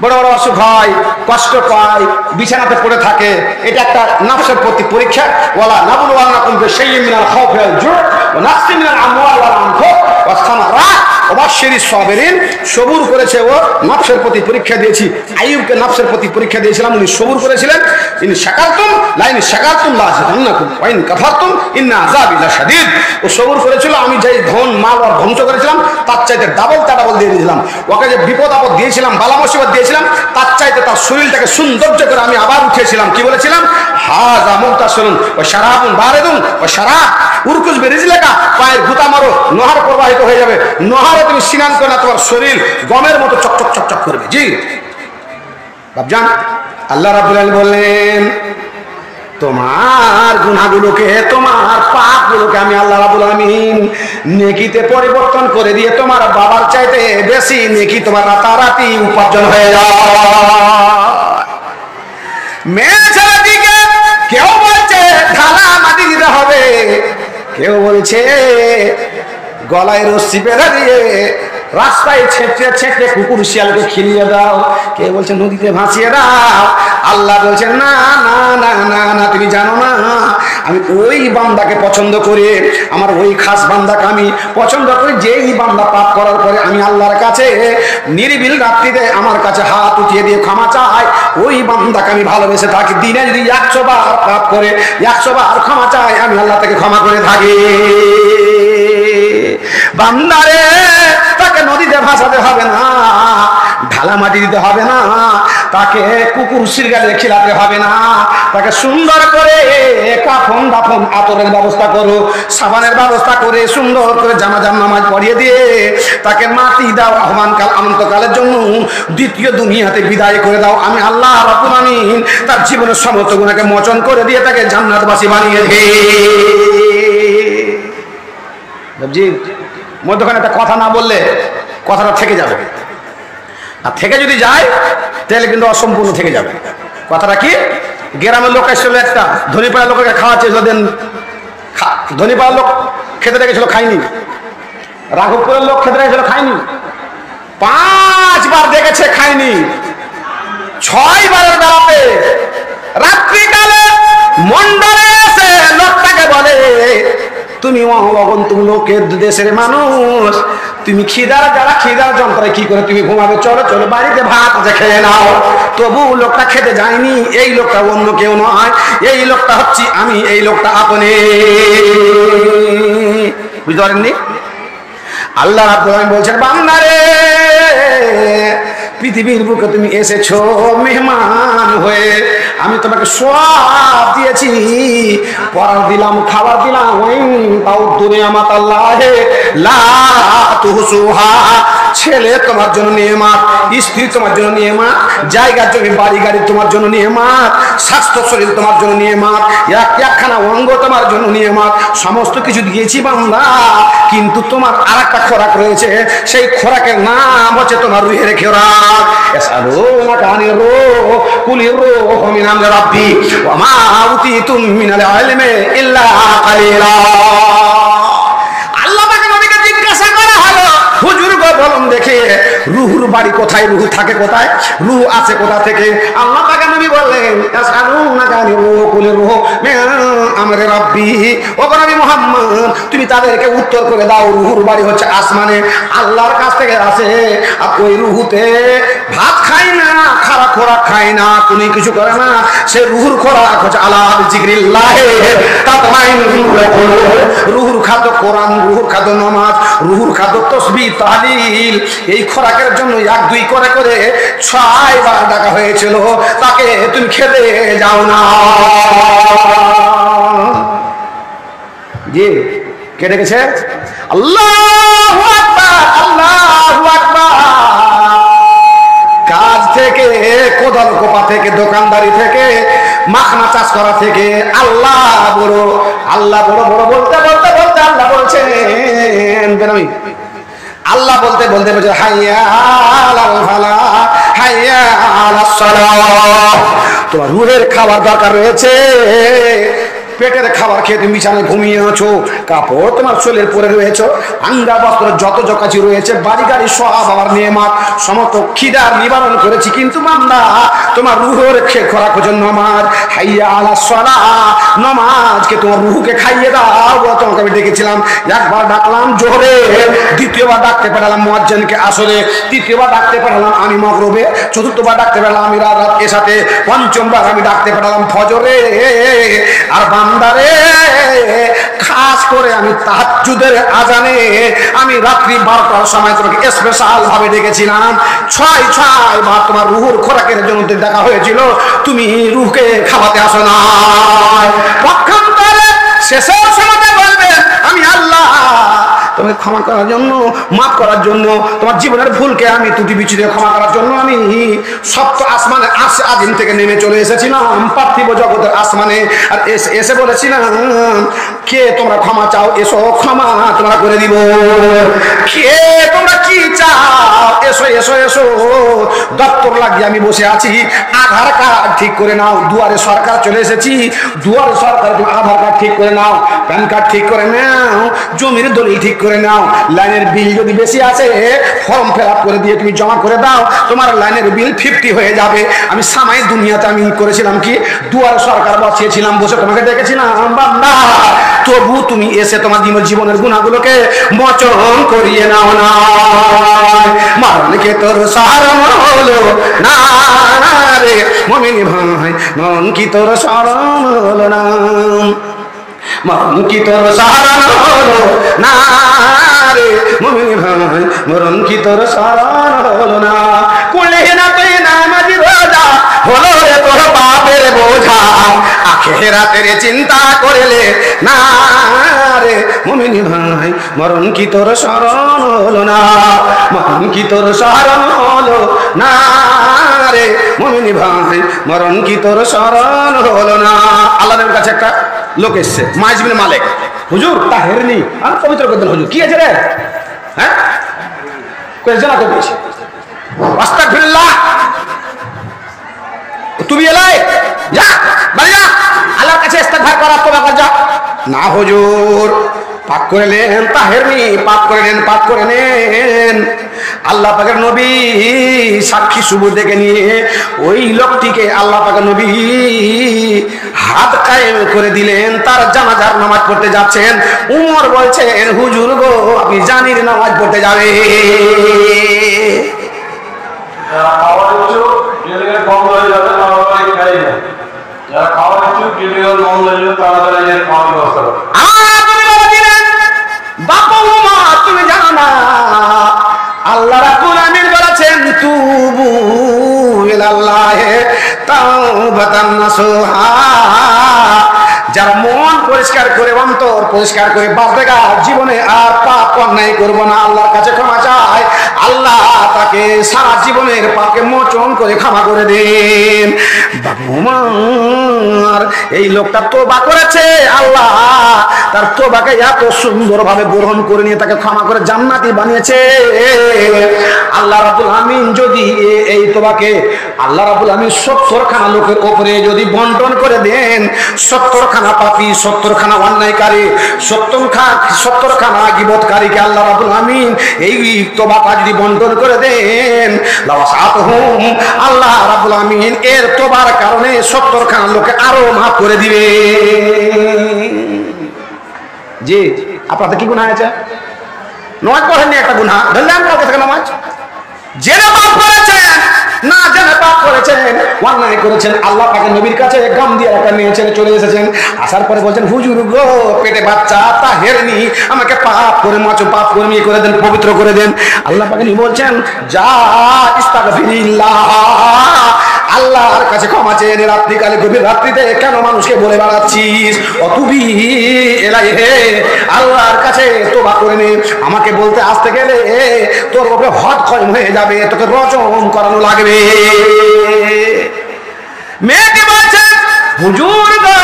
বড় বড় অসুখ হয়, কষ্ট পায়, বিছানাতে পড়ে থাকে। এটা একটা নফসের প্রতি পরীক্ষা। ওয়ালা নাবলুওয়ান্নাকুম বিশাইইম মিনাল খাউফি ওয়াল জু'i ওয়া নাকসিম মিনাল আমওয়ালি ওয়াল আনফুস ওয়াস সামারাত ওয়া বাশশিরিস সাবিরিন। সবুর করেছে, ও নফসের প্রতি পরীক্ষা দিয়েছি। আইয়ুবকে নফসের প্রতি পরীক্ষা দিয়েছিলাম, উনি সবুর করেছিলেন। ইন শাকারতুম লা ইন শাকারতুম লা আযীদান্নাকুম ওয়া ইন কাফারতুম ইন্না আযাবি লাশাদীদ। ও সবুর করেছিল। আমি যেই ধন মাল আর ধ্বংস করেছিলাম তার চাইতে ডাবল দিয়ে দিয়েছিলাম। ওকে যে বিপদ আপদ দিয়েছিলাম, বালা মুসিবত দিয়েছিলাম, তার চাইতে তার শরীরটাকে সৌন্দর্য করে আমি আবার উঠেছিলাম। কি বলেছিলাম? হাযা মুনতাসিরুন ওয়া শারাবুন বারিদুন ওয়া শারাব উরকুজ বিরিজলিকা। পায়ের গুতা মারো, নহর প্রবাহিত হয়ে যাবে। নহরে তুমি স্নান করে না, তোমার শরীর গমের মতো চকচক চকচক করবে। জি বাপজান, আল্লাহ রাব্বুল আলামিন বললেন তোমার গুনাহগুলোকে, তোমার পাপগুলোকে আমি আল্লাহ রাব্বুল আলামিন নেকিতে পরিবর্তন করে দিয়ে তোমার বাবার চাইতে বেশি নেকি তোমার রাতারাতি উপার্জন হয়ে যায়। মেয়ে ছেলেটিকে কেউ বলছে ঢালা মাটি দিতে হবে, কেউ বলছে গলায় রশ্মি বেঁধে দিয়ে রাস্তায় ছেঁচড়ে ছেঁচড়ে কুকুর শিয়ালকে খিলিয়ে দাও, কে বলছে নদীতে ভাসিয়ে দাও। আল্লাহ বলছে না না না না না, তুমি জানো না আমি ওই বান্দাকে পছন্দ করি, আমার ওই খাস বান্দাকে আমি পছন্দ করি, যেই বান্দা পাপ করার পরে আমি আল্লাহর কাছে নিরিবিল রাত্রিতে আমার কাছে হাত উঠিয়ে দিয়ে ক্ষমা চাই, ওই বান্দাকে আমি ভালোবেসে থাকি। দিনে যদি 100 বার পাপ করে 100 বার ক্ষমা চাই, আমি আল্লাহ থেকে ক্ষমা করে থাকি। বান্দারে তাকে নদীতে ভাসাতে হবে না, ঢালা মাটি দিতে হবে না, তাকে কুকুর শিরগালে খিলাতে হবে না, তাকে সুন্দর করে কাফন দাফন আতরের ব্যবস্থা করো, সাবানের ব্যবস্থা করে সুন্দর করে জানাজার নামাজ পড়িয়ে দিয়ে তাকে মাটি দাও আহ্বানকাল অনন্তকালের জন্য, দ্বিতীয় দুনিয়াতে বিদায় করে দাও। আমি আল্লাহ রাব্বুল আলামিন তার জীবনের সমস্ত গুনাহকে মোচন করে দিয়ে তাকে জান্নাতবাসী বানিয়ে দেই। জি, মধ্যখানে একটা কথা না বললে কথাটা থেকে যাবে, আর থেকে যদি যায় তাহলে কিন্তু অসম্পূর্ণ থেকে যাবে। কথাটা কি? গ্রামের লোক এসেছিল, একটা ধনীপাড়ার লোককে খাওয়াচ্ছে, দেন ধনীপাড়ার লোক খেতে রেখেছিল, খাইনি। রাঘবপুরের লোক খেতে রেখেছিল, খাইনি। 5 বার দেখেছে, খাইনি। 6 বারের বেলাতে রাত্রিকালে মন্ডলে এসে লোকটাকে বলে তুমি অগন্তুক লোকের দেশের মানুষ, তুমি খিদার যন্ত্রণায় কি করে তুমি ঘুমাবে, চলো চলো বাড়িতে ভাত আছে খেয়ে নাও। তবু লোকটা খেতে যায়নি। এই লোকটা অন্য কেউ নয়, এই লোকটা হচ্ছি আমি, এই লোকটা আপনি। বুঝতে পারেননি? আল্লাহ রাব্বুল আলামিন বলছেন বান্দারে, পৃথিবীর বুকে তুমি এসেছো মেহমান হয়ে, আমি তোমাকে সব দিয়েছি, পড়ার দিলাম, খাবার দিলাম, তাও দুনিয়া মাতাল্লাহে লা তুহসুহা। ছেলে তোমার জন্য নিয়ামত, স্ত্রী তোমার জন্য নিয়ামত, জায়গা জমি বাড়ি গাড়ি তোমার জন্য নিয়ামত, স্বাস্থ্য শরীর তোমার জন্য নিয়ামত, একখানা অঙ্গ তোমার জন্য নিয়ামত, সমস্ত কিছু দিয়েছি বান্দা। কিন্তু তোমার আরেকটা খোরাক রয়েছে, সেই খোরাকের নাম হচ্ছে তোমার রুহের খোরাক। ইয়াসালুনাকা আনির রূহ কুলির রূহু মিন আমরি রাব্বি ওয়া মা উতিতুম মিনাল ইলমি ইল্লা কালিলা। আল্লাহ পাক নবীকে জিজ্ঞাসা করা হলো, হুজুর গো বলুন দেখে রুহুর বাড়ি কোথায়, রুহু থাকে কোথায়, রুহু আছে কোথা থেকে? আল্লাহ পাক নবী বললেন ইয়াসালুনাকা আনির রূহ কুলির রূহু মিন আমরি রাব্বি। ও নবী মুহাম্মদ, তুমি তাদেরকে উত্তর করে দাও, রুহুর বাড়ি হচ্ছে আসমানে, আল্লাহর কাছ থেকে আসে। আর ওই রুহুতে ভাত খাই না, খারাপ খোরাক খায় না, কোনো কিছু করে না, সে রুহুর খোরাক হচ্ছে আলা জিক্রিল্লাহ তাতমাইন্নুল কুলুব। রুহুর খাদ্য কোরআন, রুহুর খাদ্য নামাজ, রুহুর খাদ্য তাসবিহ তাহলিল। এই খোরাকের জন্য 1-2 করে করে 6 বার ডাকা হয়েছিল, তাকে তুমি খেতে যাও না। জি, কে ডেকেছে? আল্লাহু আকবার, আল্লাহু আকবার। কাজ থেকে, কোদাল কোপা থেকে, দোকানদারি থেকে, মাখনা চাষ করা থেকে আল্লাহ বড়, আল্লাহ বড় বড় বলতে বলতে বলতে আল্লাহ বলছেন বেনামি। আল্লাহ বলতে বলতে বলছে হাইয়া আলাল ফালাহ, হাইয়া আলাস সালাহ। তোমার রুহের খাবার দরকার রয়েছে। পেটের খাবার খেয়ে তুমি বিছানায় ঘুমিয়ে আছো, কাপড় তোমার শরীরের পরে রয়েছে, আঙ্গা বস্ত্র যত যকাছি রয়েছে, বাড়ি গাড়ি সব আমার নিয়ামত, সমস্ত খিদার নিবারণ করেছি। কিন্তু বান্দা তোমার রুহের খোরাক হচ্ছে নামাজ, হাইয়া আলাস সালাহ। নামাজকে তোমার রুহকে খাইয়ে দাও। তোমাকে আমি ডেকেছিলাম, একবার ডাকলাম জোহরে, দ্বিতীয়বার ডাকতে পারলাম মুয়াজ্জিনকে আসরে, তৃতীয়বার ডাকতে পারলাম আমি মাগরিবে, চতুর্থবার ডাকতে পারলাম আমি রাত এসাতে, পঞ্চমবার আমি ডাকতে পারলাম ফজরে। আর বান্দারে খাস করে আমি তাহাজ্জুদের আজানে আমি রাত্রি 12টার সময় তোমাকে স্পেশাল ভাবে ডেকেছিলাম। 6 বার তোমার রুহুর খোরাকের জন্য দেখা হয়েছিল, তুমি রুহকে খাওয়াতে আসো না। পক্ষান্তরে শেষের সময়তে বলবেন আমি আল্লাহ তোমাকে ক্ষমা করার জন্য, মাফ করার জন্য, তোমার জীবনের ভুলকে আমি ত্রুটি বিচ্ছুতি ক্ষমা করার জন্য আমি সপ্ত আসমানে আদিম থেকে নেমে চলে এসেছিলাম পার্থিব জগতের আসমানে। আর এসে বলেছিলাম কে তোমরা ক্ষমা চাও, এসো ক্ষমা তোমরা করে দিব। কে তোমরা কি চাও, এসো এসো এসো। দপ্তর লাগিয়ে আমি বসে আছি, আধার কার্ড ঠিক করে নাও। দুয়ারে সরকার চলে এসেছি, দুয়ারে সরকার তুমি আধার কার্ড ঠিক করে নাও, প্যান কার্ড ঠিক করে নাও, জমির দলিল ঠিক করে নাও। লাইনের বিল যদি বেশি আছে ফর্ম ফিল আপ করে দিয়ে তুমি জমা করে দাও, তোমার লাইনের বিল 50 হয়ে যাবে। আমি সামাই দুনিয়াতে আমি করেছিলাম কি, দুয়ারে সরকার বসিয়েছিলাম, বসে তোমাকে দেখেছিলাম বান্দা। তবু তুমি এসে তোমার জীবনের গুনাহগুলোকে মোচন করিয়ে নাও না। মরণকে তোর সাহারা হলো না রে মুমিন ভাই, মরণ কি তোর শরণ হলো না, মরণ কি তোর সাহারা হলো না রে মুমিন ভাই, মরণ কি তোর শরণ হলো না। করলে না তুই নামাজি রোজা, হলো রে তোর বাপের বোঝা। আখিরাতের চিন্তা করলে না রে মুমিন ভাই, মরণ কি তোর শরণ হলো না, মরণ কি তোর শরণ হলো না রে মুমিন ভাই, মরণ কি তোর শরণ হলো না। আল্লাহর কাছে একটা লোক এসছে, মাইজবিন মালিক, হুজুর তাহেরনি আর পবিত্র করে দিন। হুজুর কি আছে রে? হ্যাঁ কই জানা তো বলছি আস্তাগফিরুল্লাহ। তুমি এলাই যা বাড়ি যা, আল্লাহর কাছে ইস্তেগফার করা তো ব্যাপার যা না। হুজুর পাক করে নেন, তাহেরনি পাক করে নেন, পাক করে নেন। আল্লাহ পাকের নবী সাক্ষী সুবুত দেখে নিয়ে ওই লোকটিকে আল্লাহ পাকের নবী হাত কায়েম করে দিলেন। তার জানাজার নামাজ পড়তে যাচ্ছেন। উমর বলছেন হুজুর গো আপনি জানির নামাজ পড়তে যাবে। তুমি জানো না আল্লাহ রাব্বুল আমিন বলেছেন তুবু ইলাল্লাহি তাওবাতান নাসুহা। যারা মন পরিষ্কার করে, অন্তর পরিষ্কার করে বাঁচবেগা, জীবনে আর পাপ অন্যায় করবো না, আল্লাহর কাছে ক্ষমা চায়, আল্লাহ তাকে সারা জীবনের পাপকে মোচন করে ক্ষমা করে দেন। বাবুমার এই লোকটা তোবা করেছে, আল্লাহ তার তোবাকে এত সুন্দরভাবে গ্রহণ করে নিয়ে তাকে ক্ষমা করে জান্নাতি বানিয়েছে। আল্লাহ রাব্বুল আমিন যদি এই তোবাকে আল্লাহ রাব্বুল আমিন 70 খানা লোকের উপরে যদি বন্টন করে দেন, 70 খানা পাপী, 70 খানা অন্যায়কারী, 70 খানা গীবতকারীকে আল্লাহ রাব্বুল আমিন এই তোবাটা যদি বন্টন করে দেন, লাওয়াসাতুহুম, আল্লাহ রাব্বুল আমিন এর তোবার কারণে 70 খানা লোকে আরো মাফ করে দিবে। জি আপনাদের কি গুনাহ আছে? নামাজ পড়েননি একটা গুনাহ, ধরলেন কালকে থেকে নামাজ। জেনে পাপ করেছেন না জেনে পাপ করেছেন করেছেন, অন্যায় করেছেন, আল্লাহ পাকে নবীর কাছে গাম দিয়ে একটা মেয়ে ছেড়ে চলে এসেছেন। আসার পরে বলছেন, হুজুর গো, পেটে বাচ্চা তা হেরনি, আমাকে পাপ করে মাছো পাপ করে নিয়ে করে দেন, পবিত্র করে দেন। আল্লাহ পাকে নিয়ে বলছেন, যা ইস্তাগফিরিল্লাহ, আল্লাহর কাছে ক্ষমা চেয়ে নে। রাত্রিকালে গভীর রাত্রিতে কেন মানুষকে বলে বেড়াচ্ছিস? অতুবি এলাইহে, আল্লাহর কাছে তোবা করে নে। আমাকে বলতে আসতে গেলে তোর উপরে হদ ক্ষয় হয়ে যাবে, তোকে রজম করানো লাগবে। মেয়েকে বলছেন, হুজুর গো,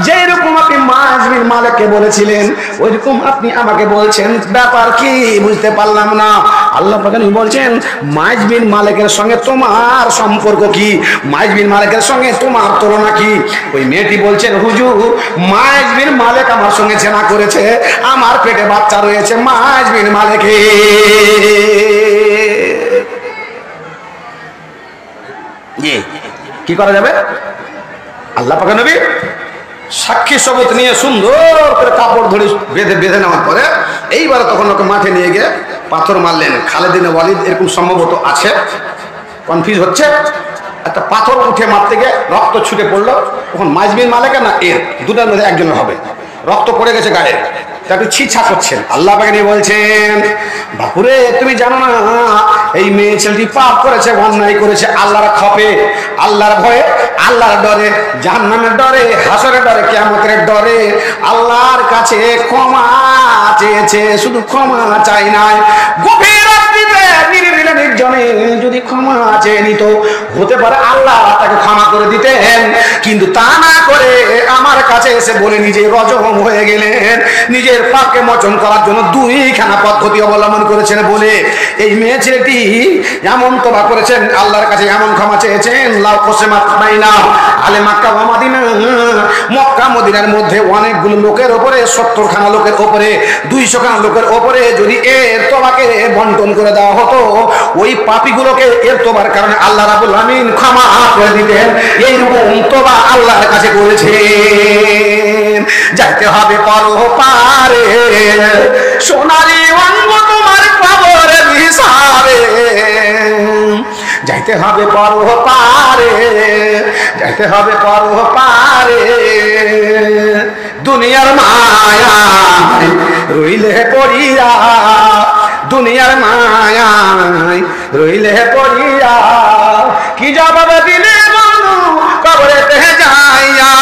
যেরকম আপনি মাইজ বিন মালিককে বলেছিলেন ওইরকম আপনি আমাকে বলছেন, ব্যাপার কি বুঝতে পারলাম না। আল্লাহ পাক বলছেন, মাইজ বিন মালিকের সঙ্গে তোমার সম্পর্ক কি? মাইজ বিন মালিকের সঙ্গে তোমার তুলনা কি? ওই মেয়েটি বলছেন, হুজুর, মাইজ বিন মালিক আমার সঙ্গে জেনা করেছে, আমার পেটে বাচ্চা রয়েছে মাইজ বিন মালিকের। কি করা যাবে? আল্লাহ পাক নবী সাক্ষী সবুত নিয়ে সুন্দর করে কাপড় ধরে বেঁধে নেওয়ার পরে এইবারে তখন ওকে মাঠে নিয়ে গিয়ে পাথর মারলেন। খালেদ বিন ওয়ালিদ এরকম সম্ভবত আছে, কনফিউজ হচ্ছে। একটা পাথর উঠে মারতে গিয়ে রক্ত ছুটে পড়লো। তখন মাইজ বিন মালিক না এর দুটার মধ্যে একজনের হবে, রক্ত পড়ে গেছে গায়ে, একটু ছিছা করছেন। আল্লাহ পাক নিয়ে বলছেন, বাপুরে তুমি জানো না এই মেয়ে ছেলেটি পাপ করেছে, অন্যায় করেছে, আল্লাহর খপে, আল্লাহর ভয়ে, আল্লাহর ডরে, জাহান্নামের ডরে, হাসরের ডরে, কিয়ামতের ডরে আল্লাহর কাছে ক্ষমা চেয়েছে। শুধু ক্ষমা চাই নাই, গভীর রাত্রিতে নিরিবিলি নির্জনে যদি ক্ষমা চেয়ে নিত, হতে পারে আল্লাহ তাকে ক্ষমা করে দিতেন। কিন্তু তা না করে আমার কাছে এসে বলে নিজে রজম হয়ে গেলেন। নিজের পাপকে মোচন করার জন্য দুইখানা পদ্ধতি অবলম্বন করেছেন বলে এই মেয়ে ছেলেটি এমন তওবা করেছেন, আল্লাহর কাছে এমন ক্ষমা চেয়েছেন। লাউ কসমাত বাইনা আলে মক্কা ওয়া মদিনা, মক্কা মদিনার মধ্যে অনেকগুলো লোকের উপরে, 70 খানা লোকের উপরে, 200 খানা লোকের উপরে যদি এর তওবাকে বন্টন করে দেওয়া হতো, ওই পাপীগুলোকে এর তওবার কারণে আল্লাহ রাব্বুল আমিন ক্ষমা করে দিতেন। এইরকম তওবা আল্লাহর কাছে করেছেন। যাইতে হবে পরপারে, সোনারি অঙ্গ তোমার কবরের হিসাবে। যাইতে হবে পরপারে, যাইতে হবে পরপারে। দুনিয়ার মায়ায় রইলে পড়িয়া, দুনিয়ার মায়ায় রইলে পড়িয়া, কি জবাব দিলে বন্ধু কবরেতে যাইয়া?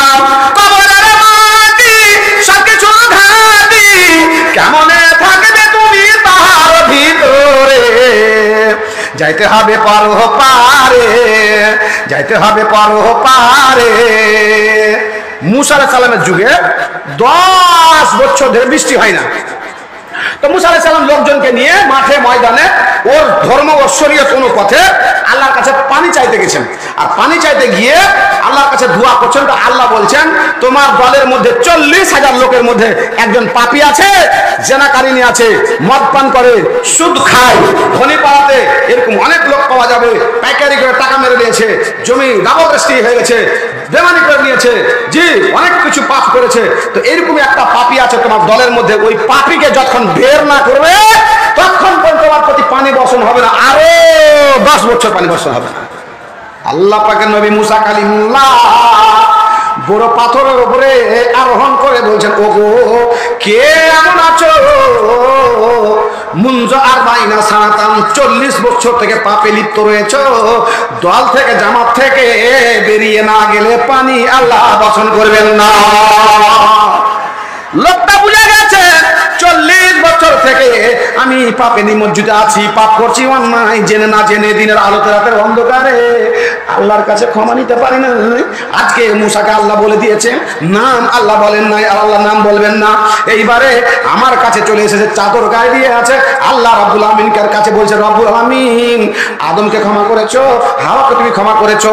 কবরের মাটি সবকিছু ঘাটি, কেমনে থাকবে তুমি তার ভিতরে? যাইতে হবে পরপারে, যাইতে হবে পরপারে। মুসা আলাইহিস সালামের যুগে 10 বছর ধরে বৃষ্টি হয় না। তো মুসা আলাইহিস সালাম লোকজনকে নিয়ে মাঠে ময়দানে ওর ধর্ম ও শরীয়ত অনুপাতে আল্লাহর কাছে পানি চাইতে গেছেন। আর পানি চাইতে গিয়ে আল্লাহর কাছে দোয়া করছেন। তো আল্লাহ বলছেন, তোমার দলের মধ্যে 40,000 লোকের মধ্যে একজন পাপী আছে, জেনাকারিনী আছে, মদ পান করে, সুদ খায়, ধনী পাড়াতে এরকম অনেক লোক পাওয়া যাবে, পাইকারি করে টাকা মেরে নিয়েছে, জমি ডাবল রেজিস্ট্রি হয়ে গেছে, বেমানি করে নিয়েছে, জি অনেক কিছু পাপ করেছে। তো এরকমই একটা পাপী আছে তোমার দলের মধ্যে। ওই পাপীকে যখন বের না করবে তখন তোমার প্রতি পানি বর্ষণ হবে না, আরো 10 বছর পানি বর্ষণ হবে না। আল্লাহ পাকের নবী মুসা কালিমুল্লাহ বড় পাথরের উপরে আরোহণ করে বলছেন, ওগো কে এমন আছো? মুনজ আর বাইনা সানাতান, 40 বছর থেকে পাপে লিপ্ত রয়েছে, দল থেকে জামাত থেকে বেরিয়ে না গেলে পানি আল্লাহ বর্ষণ করবেন না। লোকটা বুঝে গেছে 40 বছর থেকে আমি পাপে নিমজ্জিত আছি, পাপ করছি অন্যায়, জেনে না জেনে, দিনের আলোতে রাতের অন্ধকারে, আল্লাহর কাছে ক্ষমা নিতে পারি না। আজকে মুসাকে আল্লাহ বলে দিয়েছে, নাম আল্লাহ বলেন নাই, আর আল্লাহ নাম বলবেন না। এইবারে আমার কাছে চলে এসেছে, চাদর গায়ে দিয়ে আছে, আল্লাহ রাব্বুল আমিনের কাছে বলছে, রব্বুল আমিন আদমকে ক্ষমা করেছো, হাওয়াকে তুমি ক্ষমা করেছো,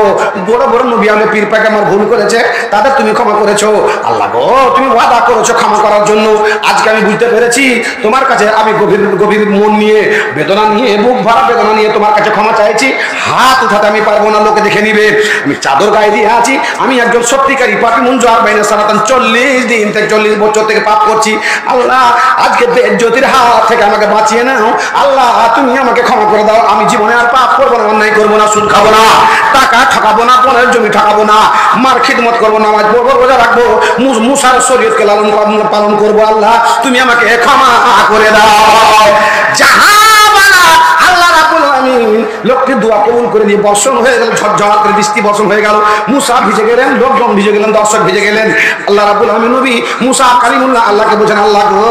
বড় বড় নবী আলে পীর পাকে আমার ভুল করেছে, তাদের তুমি ক্ষমা করেছো। আল্লাহ গো, তুমি ওয়াদা করেছো ক্ষমা করার জন্য। আজকে আমি বুঝতে পেরেছি তোমার কাছে কাছে আমি গভীর গভীর মন নিয়ে, বেদনা নিয়ে, বুক ভরা বেদনা নিয়ে তোমার কাছে ক্ষমা চাইছি। হাত উঠাতে আমি পারবো না, লোকে দেখে নিবে। আমি চাদর গায়ে দিয়ে আছি, আমি একজন সত্যিকারী পাপী। মুনজু আরবাইনা সানাতান, 40 দিন থেকে 40 বছর থেকে পাপ করছি। আল্লাহ আজকে বেজ্জতির হাত থেকে আমাকে বাঁচিয়ে নাও। আল্লাহ তুমি আমাকে ক্ষমা করে দাও। আমি জীবনে আর পাপ করবো না, অন্যায় করবো না, সুদ খাবো না, টাকা ঠকাবো না, পরের জমি ঠকাবো না, মার খিদমত করবো না, নামাজ পড়বো, রোজা রাখবো, মুসার শরীয়তকে পালন করবো। আল্লাহ তুমি আমাকে ক্ষমা করে দাও। জাহাবানা আল্লাহ রাব্বুল আলামিন লোকটি দোয়া কবুল করে দিয়ে বর্ষণ হয়ে গেল, ঝড় করে বৃষ্টি বর্ষণ হয়ে গেল। মুসা ভিজে গেলেন, লোকজন ভিজে গেলেন, দর্শক ভিজে গেলেন। আল্লাহ রাব্বুল আলামিন নবী মুসা কালিমুল্লাহ আল্লাহকে বলছেন, আল্লাহ গো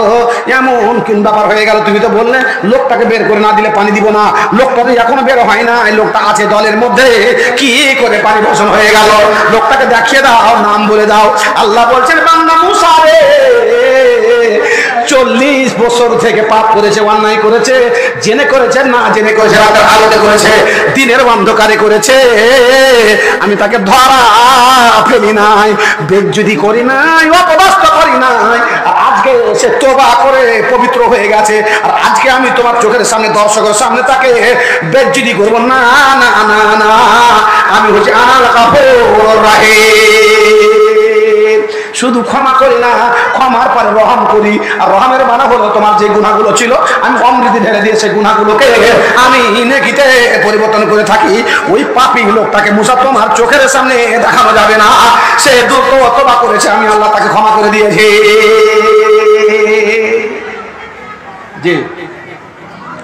এমন কোন ব্যাপার হয়ে গেল, তুমি তো বললে লোকটাকে বের করে না দিলে পানি দিব না। লোকটা তো এখনো বের হয় না, এই লোকটা আছে দলের মধ্যে, কি করে পানি বর্ষণ হয়ে গেল? লোকটাকে দেখিয়ে দাও, নাম বলে দাও। আল্লাহ বলছেন, বান্দা মুসা রে 40 বছর থেকে পাপ করেছে, অন্যায় করেছে, জেনে করেছে না জেনে করেছে, রাতের আলোতে করেছে, দিনের অন্ধকারে করেছে। আমি তাকে ধরা ফেলি নাই, বেজ্জতি করি নাই, অপদস্থ করি নাই। আর আজকে সে তওবা করে পবিত্র হয়ে গেছে। আর আজকে আমি তোমার চোখের সামনে, দর্শকের সামনে তাকে বেজ্জতি করব না, না না না। আমি হচ্ছে আল গফুর রহিম। শুধু ক্ষমা করি না, ক্ষমার পরে রহম করি। আর রহমের মানে হলো তোমার যে গুনাহগুলো ছিল আমি অমৃতি ঢেলে দিয়ে সেই গুনাহগুলোকে আমি নেকিতে পরিবর্তন করে থাকি। ওই পাপী লোকটাকে মুসা তোমার চোখের সামনে দেখানো যাবে না। সে তওবা করেছে, আমি আল্লাহ তাকে ক্ষমা করে দিয়েছি। জি,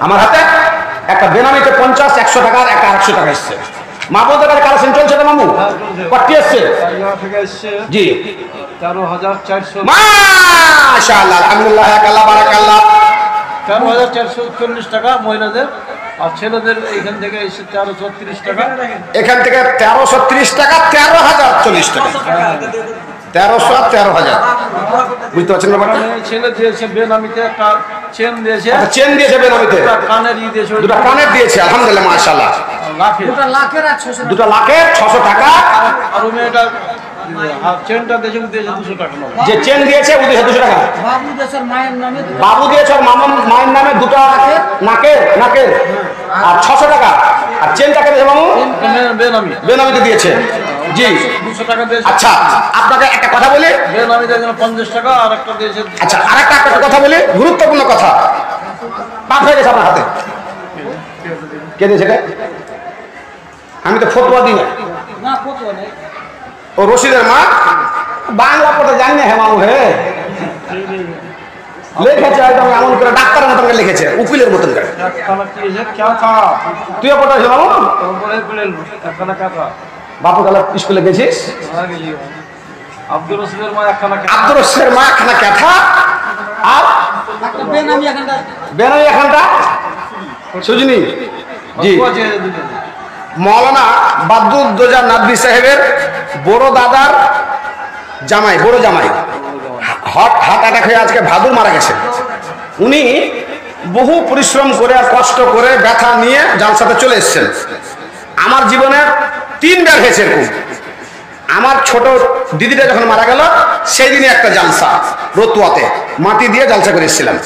আমার হাতে একটা বেনামিতে 50-100 টাকার একটা 100 টাকা এসছে। মা বোনদের কাছে কালেকশন চলছে না মামু? কত এসছে? জি 13,400। মাশাআল্লাহ, আলহামদুলিল্লাহ, আল্লাহ বারাকাল্লাহ। 13,440 টাকা মহিলাদের, আর ছেলেদের এইখান থেকে এসে 1330 টাকা। এখান থেকে 1330 টাকা, 13,040 টাকা, 1300 আর 13,000। বুঝতে পারছেন ব্যাপারটা? ছেলে দিয়েছে বেনামিতে একটা চেন দিয়েছে, একটা চেন দিয়েছে বেনামিতে, কানের ই দিয়েছে, দুটো কানের দিয়েছে, আলহামদুলিল্লাহ মাশাআল্লাহ। দুটো লাখের 600 টাকা। আর ওই মেয়েটা চেনটা দিয়েছে 200 টাকা। যে চেন দিয়েছে 200 টাকা। বাবু দিয়েছে ওর মায়ের নামে দুটো নাকের আর 600 টাকা। আর চেনটাকে দিয়েছে মামু বেনামিতে দিয়েছে। জি 200 টাকা দিয়েছে। আচ্ছা, আপনাকে একটা কথা বলি, বেনামিতে 50 টাকা, আর একটা দিয়েছে। আচ্ছা, আরেকটা কথা বলি, গুরুত্বপূর্ণ কথা। পাপ হয়ে গেছে আপনার হাতে। কে দিয়েছে? আমি তো ফতোয়া দিই না। ও রশিদের মা বাংলা পড়তে জানি না। হে মামু হে লিখেছে একদম এমন করে, ডাক্তারের মতন করে লিখেছে, উকিলের মতন করে। তুইও পড়াইছ মামু? বাপু তাহলে স্কুলে গেছিস? আব্দুর রশিদের মা একখানা ক্যাথা আর বেনামি এখানটা সুজনি। জি, মৌলানা বাদুদ্দোজা নাদবি সাহেবের বড় দাদার জামাই, বড় জামাই হার্ট অ্যাটাক হয়ে আজকে ভাদুর মারা গেছেন। উনি বহু পরিশ্রম করে আর কষ্ট করে ব্যথা নিয়ে জালসাতে চলে এসেছেন। আমার জীবনে 3 বার হয়েছে এরকম। আমার ছোট দিদিটা যখন মারা গেল সেই দিনে একটা জালসা রতুয়াতে মাটি দিয়ে জালসা করে এসেছিলাম।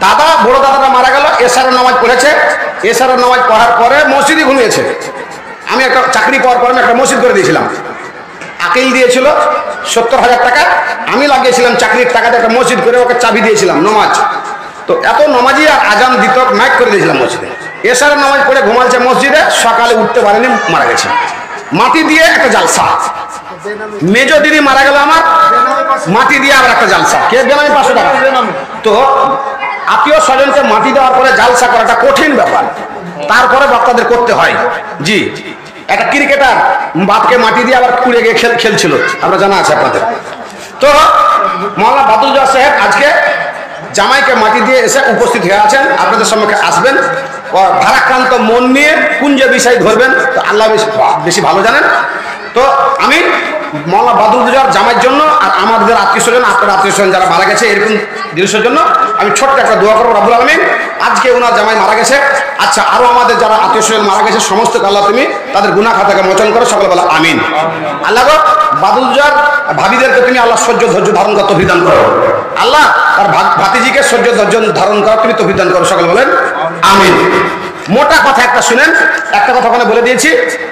দাদা, বড় দাদাটা মারা গেল, এশারের নামাজ পড়েছে। এশারের নামাজ পড়ার পরে মসজিদে ঘুমিয়েছে। আমি একটা চাকরি পাওয়ার পরে একটা মসজিদ করে দিয়েছিলাম। আকিল দিয়েছিল 70,000 টাকা, আমি লাগিয়েছিলাম চাকরির টাকাতে একটা মসজিদ করে ওকে চাবি দিয়েছিলাম নামাজ। তো এত নামাজি আর আজান দিত, ম্যাক করে দিয়েছিলাম মসজিদে। এশারের নামাজ পড়ে ঘুমাচ্ছে মসজিদে, সকালে উঠতে পারেনি, মারা গেছে। মাটি দিয়ে একটা জালসা। মেজো দিদি মারা গেল আমার, মাটি দিয়ে আবার একটা জালসা। কে বেনামি? 500 টাকা। তো আত্মীয় স্বজনকে মাটি দেওয়ার পরে জালসা করাটা কঠিন ব্যাপার, তারপরে বক্তাদের করতে হয়। জি, একটা ক্রিকেটার বাপকে মাটি দিয়ে আবার কুড়ে গিয়ে খেলছিল, আমরা জানা আছে আপনাদের। তো মৌলানা বাদুল্লাহ সাহেব আজকে জামাইকে মাটি দিয়ে এসে উপস্থিত হয়ে আছেন, আপনাদের সম্মুখে আসবেন। ভারাক্রান্ত মন নিয়ে কোন যে বিষয় ধরবেন তো আল্লাহ বেশি ভালো জানেন। তো আমি মৌলানা বাদুল্লাহর জামাইয়ের জন্য আর আমাদের আত্মীয় স্বজন, আপনার আত্মীয় স্বজন যারা মারা গেছে এরকম জিনিসের জন্য আমি ছোট্ট একটা দোয়া করবো রব্বুল আলামিন। আজকে ওনার জামাই মারা গেছে। আচ্ছা, আরো আমাদের যারা আত্মীয় স্বজন মারা গেছে সমস্ত আল্লাহ তুমি তাদের গুনাহ খাতাকে মোচন করো, সকলে বলা আমিন। আল্লাহ বাদুল্লাহর ভাবিদেরকে তুমি আল্লাহ সহ্য ধৈর্য ধারণ করতে বিধান করো। আল্লাহ তার ভাতিজিকে সহ্য ধৈর্য ধারণ করা তুমি তৌফিক দান করো, সকল বলেন আমিন। মোটা কথা একটা শুনেন, একটা কথা ওখানে বলে দিয়েছি,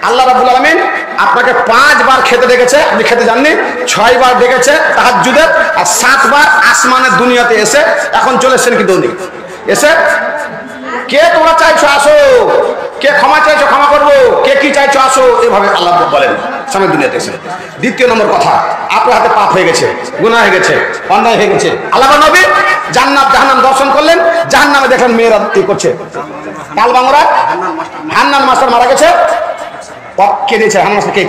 আল্লাহ রাব্বুল আলামিন আপনাকে 5 বার খেতে ডেকেছে, আপনি খেতে যাননি, 6 বার ডেকেছে তাহাজ্জুদের, আর 7 বার আসমানের দুনিয়াতে এসে এখন চলে এসেছেন কি দৌড়ি এসে, কে তোমরা চাইছো আসো, কে ক্ষমা চাইছো ক্ষমা করবো, কে কি চাইছো আসো, এভাবে আল্লাহ বলেন সামনের দুনিয়াতে এসে। দ্বিতীয় নম্বর কথা, আপনার হাতে পাপ হয়ে গেছে, গুনাহ হয়ে গেছে, অন্যায় হয়ে গেছে, আল্লাহ নবী জান্নাত জাহান্নাম দর্শন করলেন, জাহান্নামে দেখলেন মেয়েরা কি করছে, কালবাংরা হান্নান মাস্টার মারা গেছে, কে দিয়েছে হান্নান মাস্টার, কে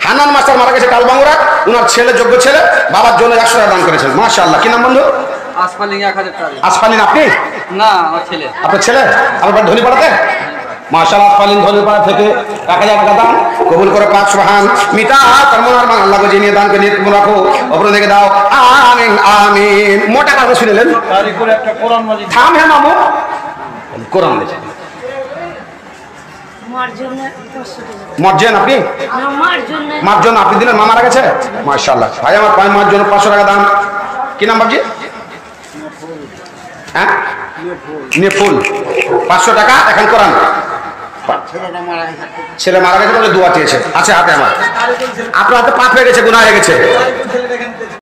হান্নান মাস্টার মারা গেছে কালবাংরা, উনার ছেলে যোগ্য ছেলে, বাবার জন্য 100 টাকা দান করেছেন, মাশাআল্লাহ। কি নাম বন্ধু? আসফালিন 1000 টাকা। আসফালিন আপনি? না, আমার ছেলে। আপনার ছেলে? আপনার ধনীপাড়াতে? মাশাআল্লাহ, আসফালিন ধনীপাড়া থেকে 1000 টাকা দান কবুল করে পাক সুবহান। মিতা তার মনার মান আল্লাহ গো, যিনি দানকে নিয়ে তুমি রাখো, অপর দিকে দাও, আমিন আমিন। মোটা কথা শুনলেন, তার উপরে একটা কোরআন মাজিদ। থাম হে মামু, কোরআন লেখা মর্জেন আপনি? মার জন্য আপনি দিলেন, মা মারা গেছে, মাশাআল্লাহ। ভাই আমার মার জন্য 500 টাকা দান। কি নাম বাবজি? হ্যাঁ, নেফুল, 500 টাকা এখন কোরআন। ছেলে মারা গেছে বলে দোয়া চেয়েছে, আছে হাতে আমার, আপনার হাতে পাপ হয়ে গেছে, গুনাহ হয়ে গেছে,